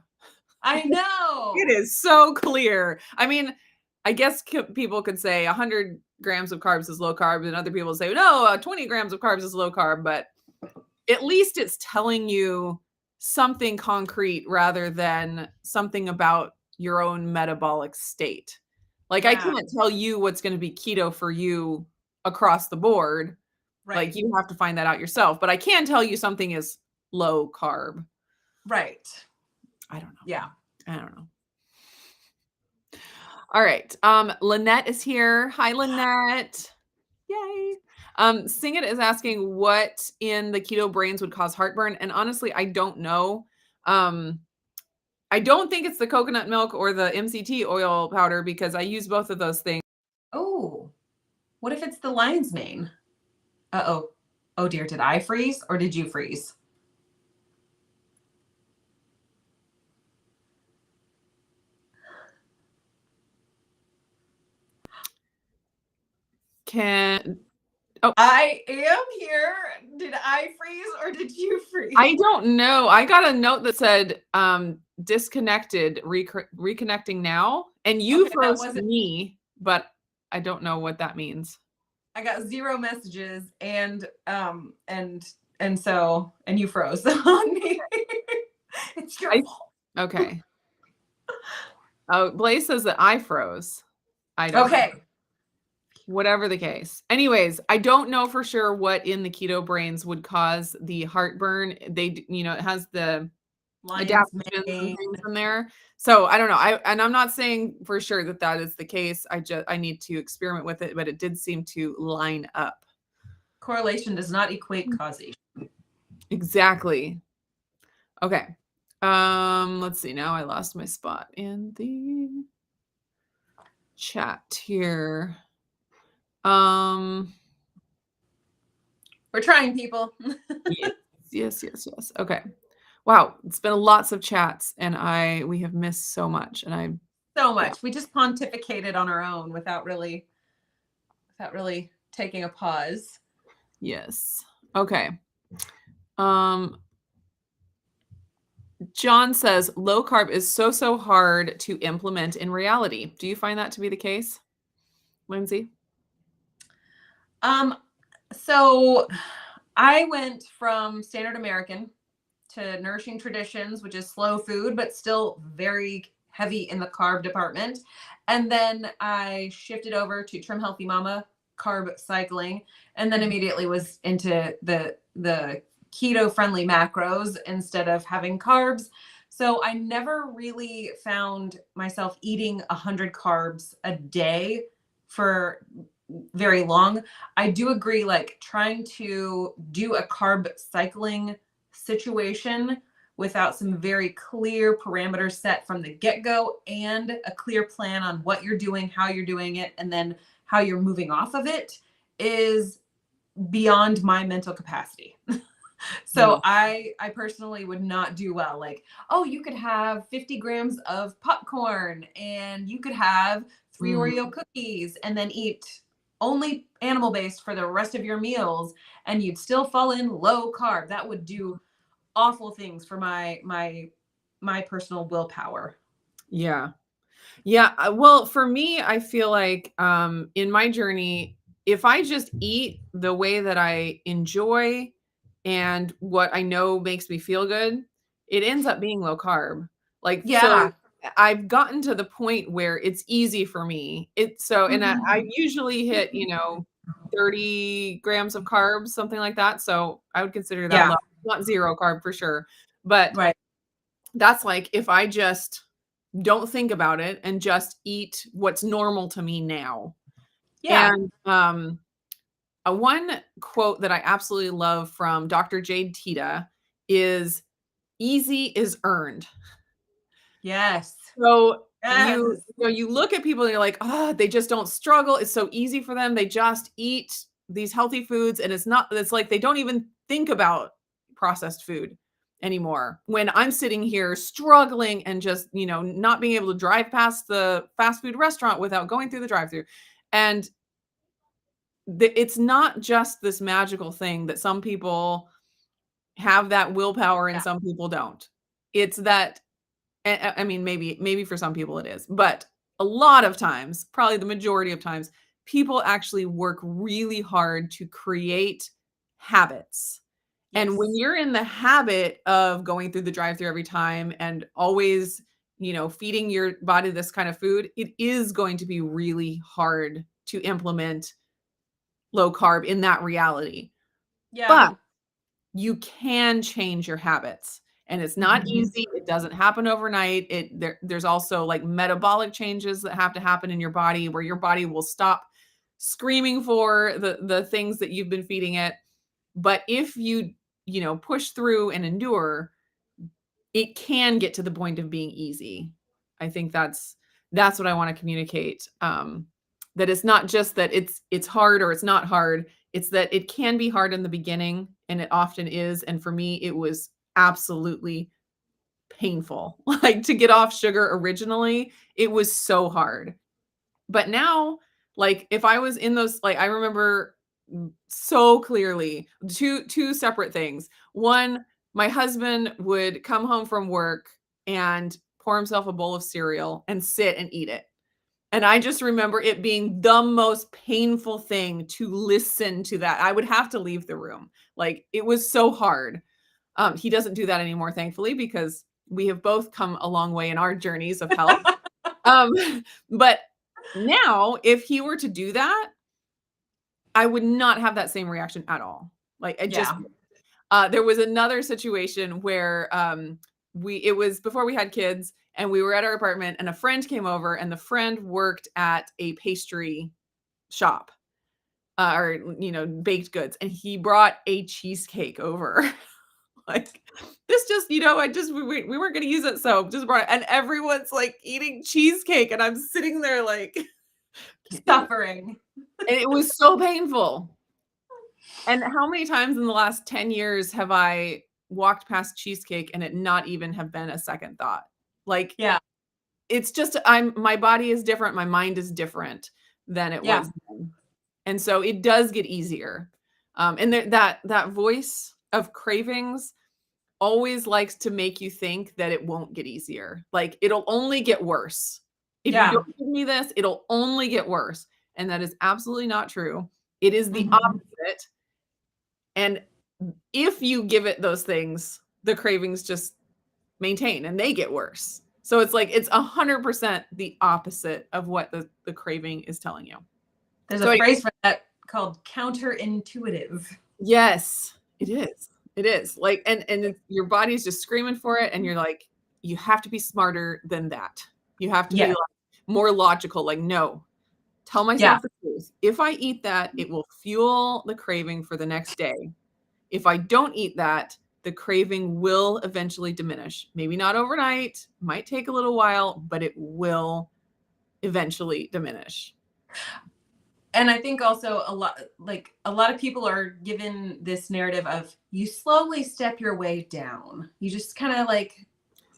Speaker 1: I know.
Speaker 2: It is so clear. I mean, I guess people could say 100 grams of carbs is low carb, and other people say, no, 20 grams of carbs is low carb, but at least it's telling you something concrete rather than something about your own metabolic state. Like, I can't tell you what's going to be keto for you across the board.
Speaker 1: Right.
Speaker 2: Like, you have to find that out yourself, but I can tell you something is low carb.
Speaker 1: Right.
Speaker 2: I don't know.
Speaker 1: Yeah.
Speaker 2: I don't know. All right. Lynette is here. Hi, Lynette. Yay. Sing It is asking what in the keto brains would cause heartburn. And honestly, I don't know. I don't think it's the coconut milk or the MCT oil powder because I use both of those things.
Speaker 1: Oh, what if it's the lion's mane? Uh-oh. Oh dear, did I freeze or did you freeze? I am here. Did I freeze or did you freeze?
Speaker 2: I don't know. I got a note that said disconnected, reconnecting now, and you froze me, but I don't know what that means.
Speaker 1: I got 0 messages and you froze on me. It's your fault.
Speaker 2: Okay. Oh, Blaze says that I froze. I don't know. Whatever the case. Anyways, I don't know for sure what in the keto brains would cause the heartburn. They, it has the adaptogens and things in there. So I don't know. I'm not saying for sure that is the case. I need to experiment with it, but it did seem to line up.
Speaker 1: Correlation does not equate causation.
Speaker 2: Exactly. Okay. Let's see. Now I lost my spot in the chat here. We're
Speaker 1: trying, people.
Speaker 2: Yes. Okay. Wow, it's been lots of chats, and we have missed so much, and
Speaker 1: we just pontificated on our own without really taking a pause.
Speaker 2: Yes. Okay. John says low carb is so hard to implement in reality. Do you find that to be the case, Lindsay?
Speaker 1: So I went from Standard American to Nourishing Traditions, which is slow food, but still very heavy in the carb department. And then I shifted over to Trim Healthy Mama carb cycling, and then immediately was into the keto friendly macros instead of having carbs. So I never really found myself eating 100 carbs a day for very long. I do agree, like trying to do a carb cycling situation without some very clear parameters set from the get-go and a clear plan on what you're doing, how you're doing it, and then how you're moving off of it is beyond my mental capacity. So I personally would not do well. Like, oh, you could have 50 grams of popcorn and you could have 3 Oreo cookies and then eat only animal-based for the rest of your meals, and you'd still fall in low carb. That would do awful things for my personal willpower.
Speaker 2: Yeah. Well, for me, I feel like in my journey, if I just eat the way that I enjoy and what I know makes me feel good, it ends up being low carb. Like, so I've gotten to the point where it's easy for me. And I usually hit, 30 grams of carbs, something like that. So I would consider that low. not zero carb for sure. But
Speaker 1: Right.
Speaker 2: that's like if I just don't think about it and just eat what's normal to me now.
Speaker 1: Yeah.
Speaker 2: And one quote that I absolutely love from Dr. Jade Teta is easy is earned.
Speaker 1: Yes.
Speaker 2: So
Speaker 1: Yes.
Speaker 2: you look at people and you're like, oh, they just don't struggle. It's so easy for them. They just eat these healthy foods. And it's like they don't even think about processed food anymore. When I'm sitting here struggling and just, not being able to drive past the fast food restaurant without going through the drive-through. And it's not just this magical thing that some people have that willpower and
Speaker 1: Yeah.
Speaker 2: some people don't. It's that I mean, maybe for some people it is, but a lot of times, probably the majority of times, people actually work really hard to create habits. And when
Speaker 1: Yes.
Speaker 2: you're in the habit of going through the drive-through every time and always, feeding your body this kind of food, it is going to be really hard to implement low carb in that reality.
Speaker 1: Yeah.
Speaker 2: But you can change your habits, and it's not
Speaker 1: Mhm.
Speaker 2: easy. It doesn't happen overnight. There's also like metabolic changes that have to happen in your body where your body will stop screaming for the things that you've been feeding it. But if you push through and endure, it can get to the point of being easy. I think that's what I want to communicate. That it's not just that it's hard or it's not hard. It's that it can be hard in the beginning, and it often is. And for me, it was absolutely painful. Like to get off sugar originally, it was so hard. But now, like if I was in those, like I remember so clearly two separate things. One, my husband would come home from work and pour himself a bowl of cereal and sit and eat it. And I just remember it being the most painful thing to listen to that. I would have to leave the room. Like it was so hard. He doesn't do that anymore, thankfully, because we have both come a long way in our journeys of health. Um, but now, if he were to do that, I would not have that same reaction at all. Like I just
Speaker 1: Yeah.
Speaker 2: there was another situation where it was before we had kids and we were at our apartment and a friend came over and the friend worked at a pastry shop or baked goods and he brought a cheesecake over. Like this just we weren't going to use it so just brought it and everyone's like eating cheesecake and I'm sitting there like can't do it.
Speaker 1: Suffering.
Speaker 2: And it was so painful. And how many times in the last 10 years have I walked past cheesecake and it not even have been a second thought? Like,
Speaker 1: Yeah.
Speaker 2: it's just my body is different, my mind is different than it
Speaker 1: Yeah.
Speaker 2: was then. And so it does get easier. And that voice of cravings always likes to make you think that it won't get easier. Like, it'll only get worse. If you
Speaker 1: Yeah.
Speaker 2: don't give me this, it'll only get worse. And that is absolutely not true. It is the
Speaker 1: Mhm.
Speaker 2: opposite. And if you give it those things, the cravings just maintain and they get worse. So it's like it's 100% the opposite of what the craving is telling you.
Speaker 1: There's
Speaker 2: So
Speaker 1: a
Speaker 2: anyway,
Speaker 1: phrase for that called counterintuitive.
Speaker 2: yes, it is. It is. Like your body's just screaming for it and you're like you have to be smarter than that. You have to be
Speaker 1: Yeah.
Speaker 2: like more logical like no. Tell
Speaker 1: Yeah.
Speaker 2: myself the truth. If I eat that, it will fuel the craving for the next day. If I don't eat that, the craving will eventually diminish. Maybe not overnight, might take a little while, but it will eventually diminish.
Speaker 1: And I think also a lot of people are given this narrative of you slowly step your way down. You just kind of like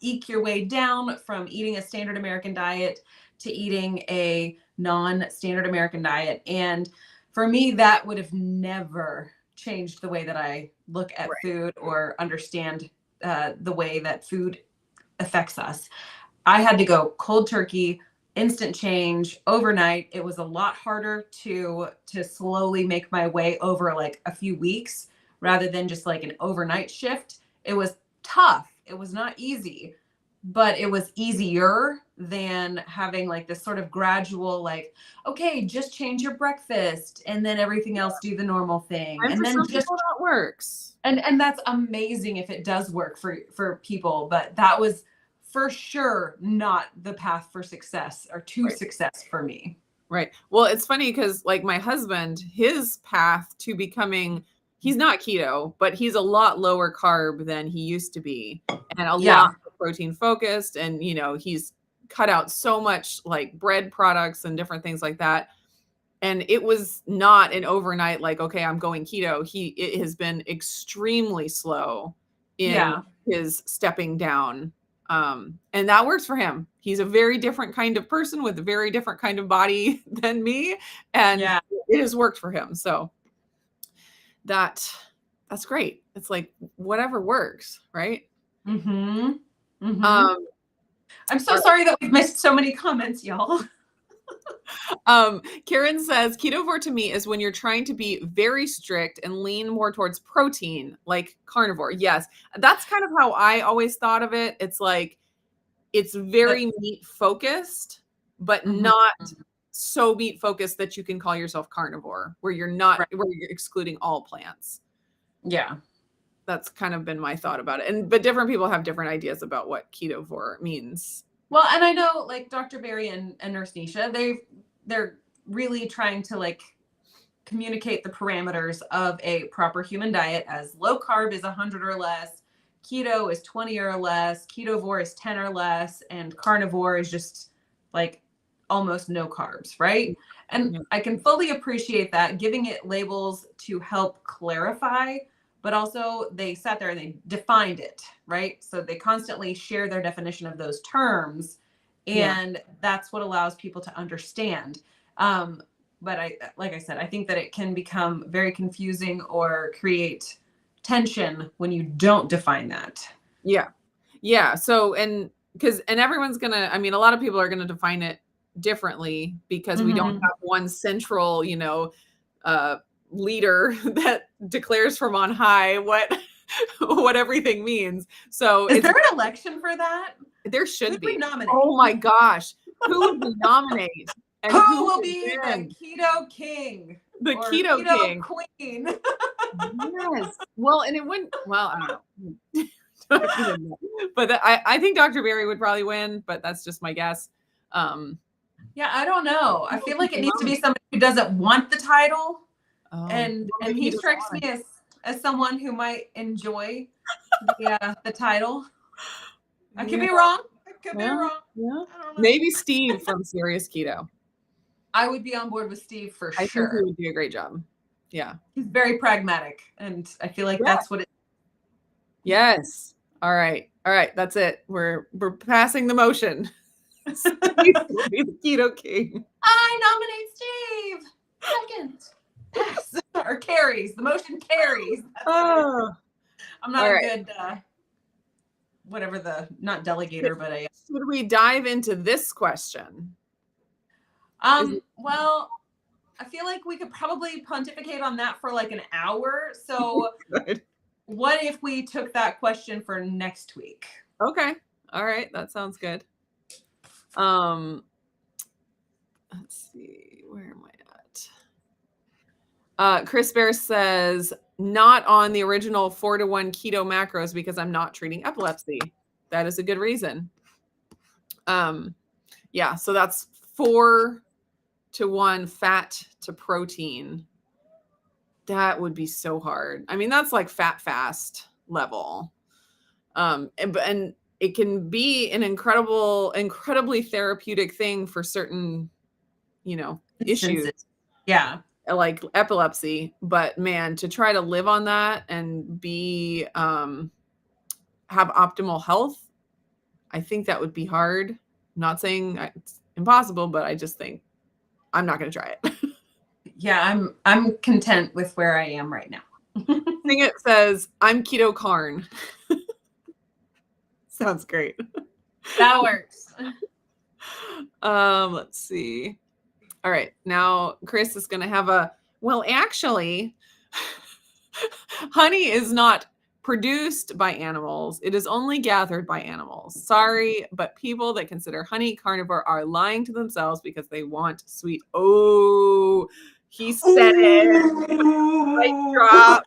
Speaker 1: eke your way down from eating a standard American diet to eating a non-standard American diet. And for me, that would have never changed the way that I look at
Speaker 2: Right.
Speaker 1: food or understand the way that food affects us. I had to go cold turkey, instant change overnight. It was a lot harder to slowly make my way over like a few weeks rather than just like an overnight shift. It was tough. It was not easy, but it was easier than having like this sort of gradual, like, okay, just change your breakfast and then everything else do the normal thing.
Speaker 2: And
Speaker 1: And
Speaker 2: for
Speaker 1: then
Speaker 2: some
Speaker 1: just,
Speaker 2: people that works.
Speaker 1: and that's amazing if it does work for people, but that was for sure not the path for success or to
Speaker 2: Right.
Speaker 1: success for me.
Speaker 2: Right. Well, it's funny because like my husband, his path to becoming, he's not keto, but he's a lot lower carb than he used to be and a lot
Speaker 1: Yeah.
Speaker 2: more protein focused. And, he's cut out so much like bread products and different things like that. And it was not an overnight, like, okay, I'm going keto. It has been extremely slow in
Speaker 1: Yeah.
Speaker 2: his stepping down. And that works for him. He's a very different kind of person with a very different kind of body than me. And
Speaker 1: Yeah.
Speaker 2: it has worked for him. So that's great. It's like whatever works, right?
Speaker 1: Mm-hmm. Mm-hmm.
Speaker 2: Um,
Speaker 1: I'm so sorry that we've missed so many comments, y'all.
Speaker 2: Karen says ketovore to me is when you're trying to be very strict and lean more towards protein, like carnivore. Yes, that's kind of how I always thought of it. It's like it's very meat focused, but
Speaker 1: Mhm.
Speaker 2: not so meat focused that you can call yourself carnivore, where you're not
Speaker 1: Right.
Speaker 2: where you're excluding all plants.
Speaker 1: Yeah.
Speaker 2: That's kind of been my thought about it. But different people have different ideas about what ketovore means.
Speaker 1: Well, and I know like Dr. Barry and Nurse Nisha, they're really trying to like communicate the parameters of a proper human diet as low carb is 100 or less, keto is 20 or less, ketovore is 10 or less, and carnivore is just like almost no carbs, right? And I can fully appreciate that, giving it labels to help clarify, but also they sat there and they defined it, right? So they constantly share their definition of those terms, and that's what allows people to understand. But like I said, I think that it can become very confusing or create tension when you don't define that.
Speaker 2: Yeah. So, and everyone's gonna, I mean, a lot of people are gonna define it differently because we don't have one central, leader that declares from on high what what everything means. So
Speaker 1: Is there an election for that?
Speaker 2: There should be.
Speaker 1: Nominate?
Speaker 2: Oh my gosh. Who would we nominate? And
Speaker 1: who will be the keto king?
Speaker 2: The keto king.
Speaker 1: Queen.
Speaker 2: Yes. Well, and it wouldn't, well, I don't know. But I think Dr. Barry would probably win, but that's just my guess.
Speaker 1: Yeah, I don't know. I feel like it needs to be somebody who doesn't want the title. And he strikes me as someone who might enjoy the title. I could be wrong.
Speaker 2: Yeah. Maybe Steve from Serious Keto.
Speaker 1: I would be on board with Steve for sure.
Speaker 2: I think he would do a great job. Yeah.
Speaker 1: He's very pragmatic, and I feel like that's what it.
Speaker 2: Yes. All right. That's it. We're passing the motion. Steve will be the keto king.
Speaker 1: I nominate Steve. Second. Pass or carries. The motion carries. I'm not a good whatever not delegator, but a.
Speaker 2: Should we dive into this question?
Speaker 1: Well, I feel like we could probably pontificate on that for like an hour. So what if we took that question for next week?
Speaker 2: Okay. All right. That sounds good. Let's see. Where am I at? Chris Bear says, not on the original 4-to-1 keto macros because I'm not treating epilepsy. That is a good reason. Yeah. So that's 4-to-1 fat to protein. That would be so hard. I mean, that's like fat fast level. And it can be an incredibly therapeutic thing for certain, issues.
Speaker 1: Yeah.
Speaker 2: Like epilepsy. But man, to try to live on that and be, have optimal health, I think that would be hard. I'm not saying it's impossible, but I just think I'm not going to try it.
Speaker 1: Yeah, I'm content with where I am right now.
Speaker 2: Thing it says, I'm keto carn. Sounds great.
Speaker 1: That works.
Speaker 2: Let's see. All right. Now Chris is going to have well, actually, honey is not produced by animals. It is only gathered by animals. Sorry, but people that consider honey carnivore are lying to themselves because they want sweet. Oh, he said it. Mic drop.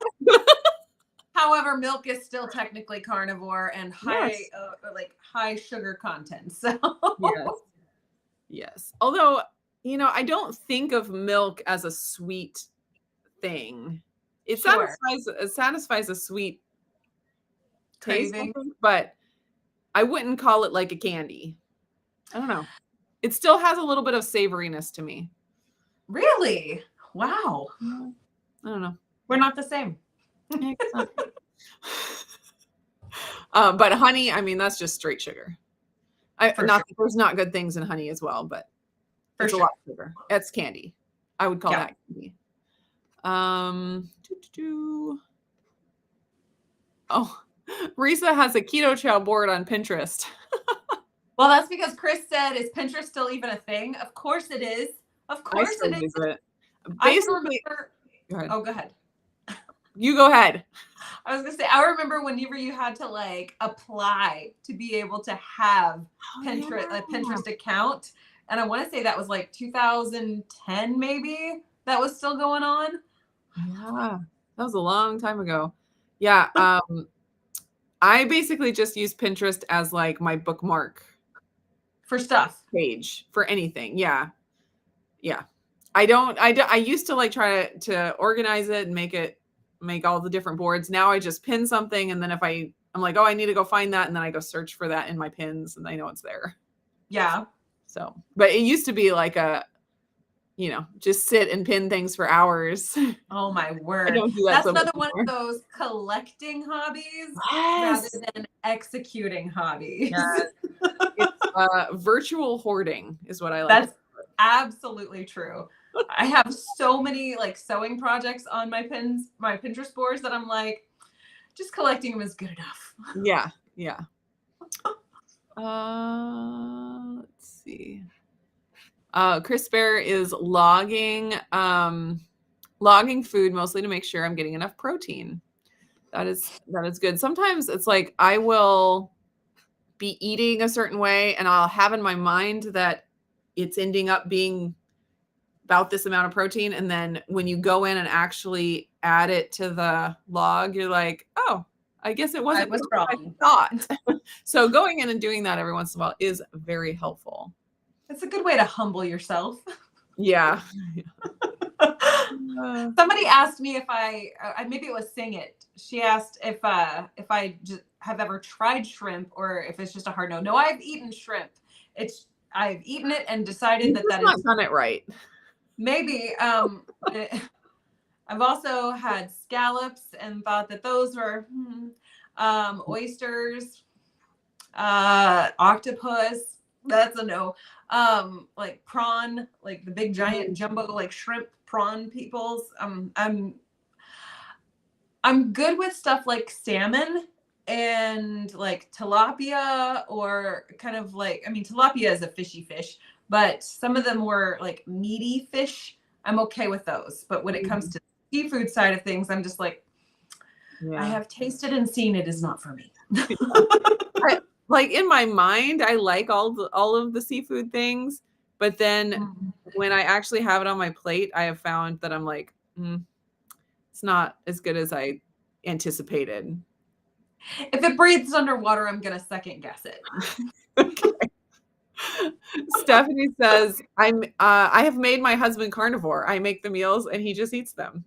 Speaker 1: However, milk is still technically carnivore and high,
Speaker 2: Yes.
Speaker 1: like high sugar content. So
Speaker 2: Yes. Yes. Although, I don't think of milk as a sweet thing. It
Speaker 1: sure,
Speaker 2: satisfies a sweet taste, I
Speaker 1: craving.
Speaker 2: think, but I wouldn't call it like a candy. I don't know. It still has a little bit of savoriness to me.
Speaker 1: Really? Wow.
Speaker 2: I don't know.
Speaker 1: We're not the same.
Speaker 2: But honey, I mean, that's just straight sugar.
Speaker 1: For
Speaker 2: Not
Speaker 1: sure.
Speaker 2: that there's not good things in honey as well, but
Speaker 1: For
Speaker 2: it's a
Speaker 1: sure.
Speaker 2: lot of sugar. It's candy. I would call
Speaker 1: Yeah.
Speaker 2: that candy. Oh, Risa has a Keto Chow board on Pinterest.
Speaker 1: Well, that's because Chris said, "Is Pinterest still even a thing?" Of course it is. Of
Speaker 2: I
Speaker 1: course
Speaker 2: still
Speaker 1: it is.
Speaker 2: use it.
Speaker 1: I can
Speaker 2: Basically,
Speaker 1: remember.
Speaker 2: go ahead.
Speaker 1: Oh, go ahead.
Speaker 2: You go ahead.
Speaker 1: I was gonna say, I remember whenever you had to like apply to be able to have Pinterest a Pinterest account, and I want to say that was like 2010, maybe that was still going on.
Speaker 2: Yeah, that was a long time ago. Yeah, I basically just use Pinterest as like my bookmark
Speaker 1: For stuff.
Speaker 2: page for anything. Yeah. Yeah. I used to like try to organize it and make all the different boards. Now I just pin something, and then if I'm like, oh, I need to go find that, and then I go search for that in my pins and I know it's there.
Speaker 1: Yeah.
Speaker 2: So, but it used to be like just sit and pin things for hours.
Speaker 1: Oh my
Speaker 2: I
Speaker 1: word.
Speaker 2: don't do that
Speaker 1: That's
Speaker 2: so much
Speaker 1: another one
Speaker 2: anymore.
Speaker 1: of those collecting hobbies
Speaker 2: Yes.
Speaker 1: rather than executing hobbies.
Speaker 2: Yes. It's virtual hoarding is what I like.
Speaker 1: That's absolutely true. I have so many like sewing projects on my Pinterest boards that I'm like, just collecting them is good enough.
Speaker 2: Yeah. Yeah. Let's see. Chris Bear is logging food mostly to make sure I'm getting enough protein. That is good. Sometimes it's like I will be eating a certain way and I'll have in my mind that it's ending up being about this amount of protein. And then when you go in and actually add it to the log, you're like, oh, I guess it wasn't
Speaker 1: was
Speaker 2: what I
Speaker 1: wrong.
Speaker 2: thought. So going in and doing that every once in a while is very helpful.
Speaker 1: It's a good way to humble yourself.
Speaker 2: Yeah.
Speaker 1: Somebody asked me if maybe it was Sing It. She asked if I just have ever tried shrimp or if it's just a hard no. No, I've eaten shrimp. I've eaten it and decided that
Speaker 2: You've not done it right.
Speaker 1: Maybe. I've also had scallops and thought that those were oysters, octopus. That's a no. Like prawn, like the big giant jumbo like shrimp prawn peoples. I'm good with stuff like salmon and like tilapia, or kind of like, I mean, tilapia is a fishy fish, but some of the more like meaty fish, I'm okay with those. But when it comes to the seafood side of things, I'm just like, I have tasted and seen it is not for me.
Speaker 2: Like in my mind, I like all of the seafood things, but then when I actually have it on my plate, I have found that I'm like, it's not as good as I anticipated.
Speaker 1: If it breathes underwater, I'm gonna second guess it.
Speaker 2: Okay. Stephanie says, I have made my husband carnivore. I make the meals and he just eats them.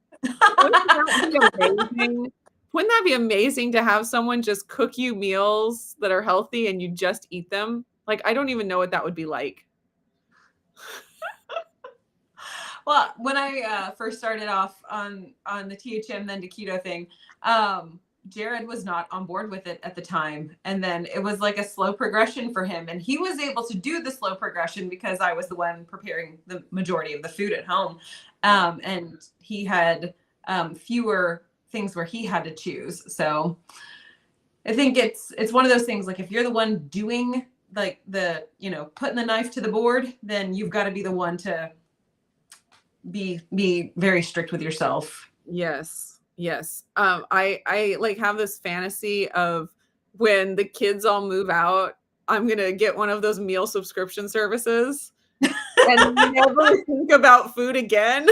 Speaker 2: Wouldn't that be amazing to have someone just cook you meals that are healthy and you just eat them? Like, I don't even know what that would be like.
Speaker 1: Well, when I first started off on the THM then to keto thing, Jared was not on board with it at the time. And then it was like a slow progression for him. And he was able to do the slow progression because I was the one preparing the majority of the food at home. And he had fewer things where he had to choose. So I think it's one of those things, like if you're the one doing like the, putting the knife to the board, then you've got to be the one to be very strict with yourself.
Speaker 2: Yes. Yes. I like have this fantasy of when the kids all move out, I'm gonna get one of those meal subscription services and never think about food again.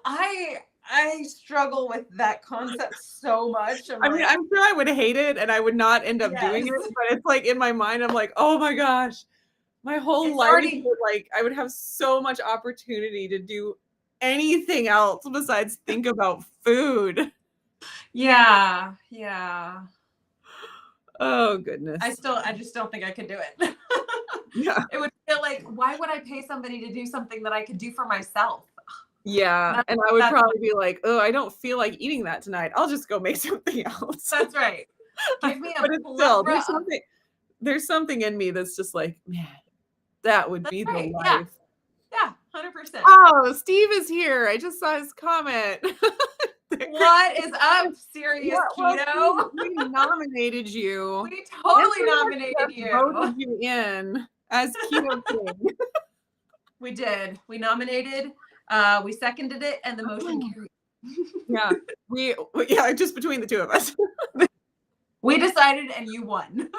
Speaker 1: I struggle with that concept so much.
Speaker 2: I mean, I'm sure I would hate it and I would not end up doing
Speaker 1: yes.
Speaker 2: it, but it's like in my mind, I'm like, oh my gosh, my whole
Speaker 1: It's
Speaker 2: life
Speaker 1: already
Speaker 2: would like I would have so much opportunity to do anything else besides think about food.
Speaker 1: yeah.
Speaker 2: Oh goodness.
Speaker 1: I just don't think I could do it.
Speaker 2: Yeah.
Speaker 1: It would feel like, why would I pay somebody to do something that I could do for myself?
Speaker 2: Yeah, and I would probably be like, "Oh, I don't feel like eating that tonight. I'll just go make something else."
Speaker 1: That's right. Give me a
Speaker 2: But it's still
Speaker 1: plethora
Speaker 2: there's something in me that's just like, "Man, that would
Speaker 1: That's
Speaker 2: be the
Speaker 1: right. Yeah.
Speaker 2: life."
Speaker 1: Yeah. 100%.
Speaker 2: Oh, Steve is here. I just saw his comment.
Speaker 1: What is up, Serious
Speaker 2: Well,
Speaker 1: Keto?
Speaker 2: Steve, we nominated you.
Speaker 1: We totally
Speaker 2: And
Speaker 1: nominated
Speaker 2: we voted
Speaker 1: you.
Speaker 2: you in as Keto King.
Speaker 1: We did. We nominated, we seconded it, and the motion carried.
Speaker 2: Yeah. Yeah, just between the two of us.
Speaker 1: We decided and you won.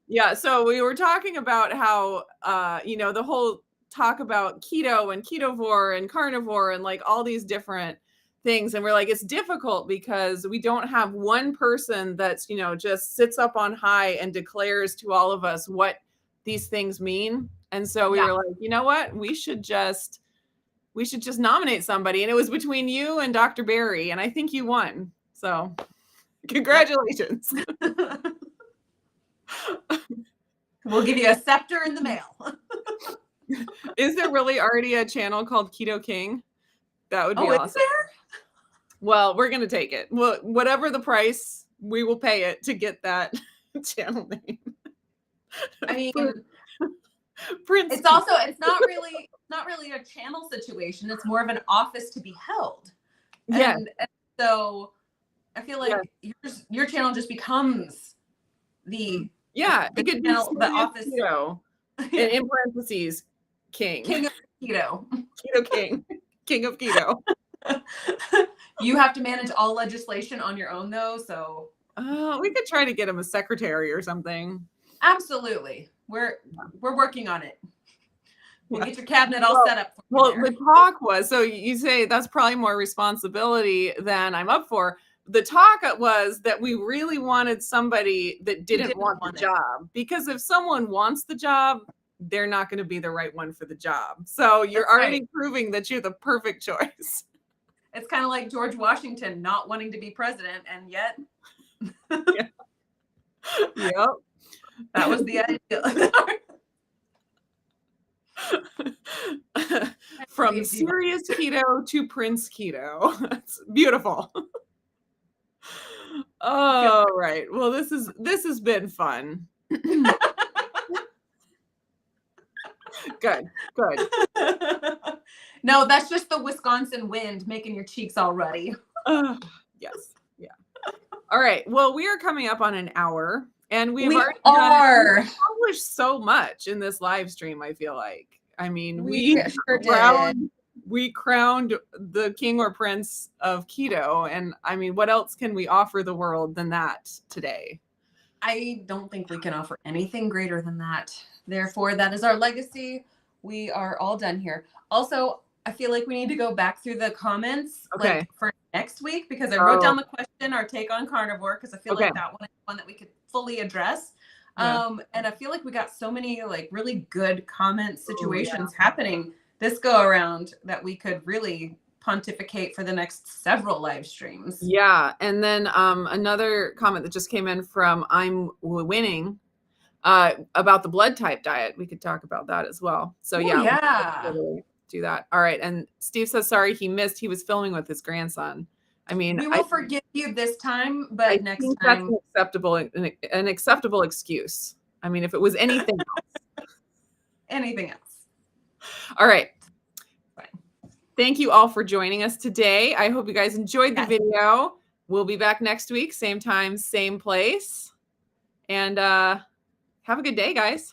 Speaker 2: Yeah. So we were talking about how, the whole talk about keto and ketovore and carnivore and like all these different things. And we're like, it's difficult because we don't have one person that's, just sits up on high and declares to all of us what these things mean. And so we were like, you know what? We should just nominate somebody. And it was between you and Dr. Barry. And I think you won. So congratulations.
Speaker 1: We'll give you a scepter in the mail.
Speaker 2: Is there really already a channel called Keto King? That would be awesome.
Speaker 1: Is there?
Speaker 2: Well, we're going to take it. Well, whatever the price, we will pay it to get that channel name.
Speaker 1: I mean,
Speaker 2: Prince.
Speaker 1: it's not really a channel situation. It's more of an office to be held.
Speaker 2: Yeah.
Speaker 1: And so I feel like your channel just becomes the
Speaker 2: it could
Speaker 1: channel,
Speaker 2: be
Speaker 1: the office.
Speaker 2: Keto, in parentheses, King.
Speaker 1: King of Keto.
Speaker 2: Keto King. King of Keto.
Speaker 1: You have to manage all legislation on your own though, so
Speaker 2: we could try to get him a secretary or something.
Speaker 1: Absolutely. We're working on it. We'll get your cabinet all set up.
Speaker 2: The talk was, so you say that's probably more responsibility than I'm up for. The talk was that we really wanted somebody that didn't want the job, because if someone wants the job, they're not going to be the right one for the job. So you're already proving that you're the perfect choice.
Speaker 1: It's kind of like George Washington not wanting to be president, and yet.
Speaker 2: Yep.
Speaker 1: That was the idea.
Speaker 2: From Serious Keto to Prince Keto. That's beautiful. All right. Well, this has been fun. Good.
Speaker 1: No, that's just the Wisconsin wind making your cheeks all ruddy.
Speaker 2: Yes. Yeah. All right. Well, we are coming up on an hour, and we've already accomplished so much in this live stream, I feel like. I mean, we crowned the king or prince of keto. And I mean, what else can we offer the world than that today?
Speaker 1: I don't think we can offer anything greater than that. Therefore, that is our legacy. We are all done here. Also, I feel like we need to go back through the comments for next week, because I wrote down the question, our take on carnivore, because I feel like that one is one that we could fully address. And I feel like we got so many like really good comment situations happening this go around that we could really pontificate for the next several live streams.
Speaker 2: Yeah. And then another comment that just came in from I'm Winning about the blood type diet. We could talk about that as well. So totally do that. All right. And Steve says, sorry, he was filming with his grandson. I mean,
Speaker 1: we will forgive you this time, but next time
Speaker 2: that's an acceptable excuse. I mean, if it was anything else.
Speaker 1: Anything else.
Speaker 2: All right. Fine. Thank you all for joining us today. I hope you guys enjoyed the video. We'll be back next week, same time, same place. And have a good day, guys.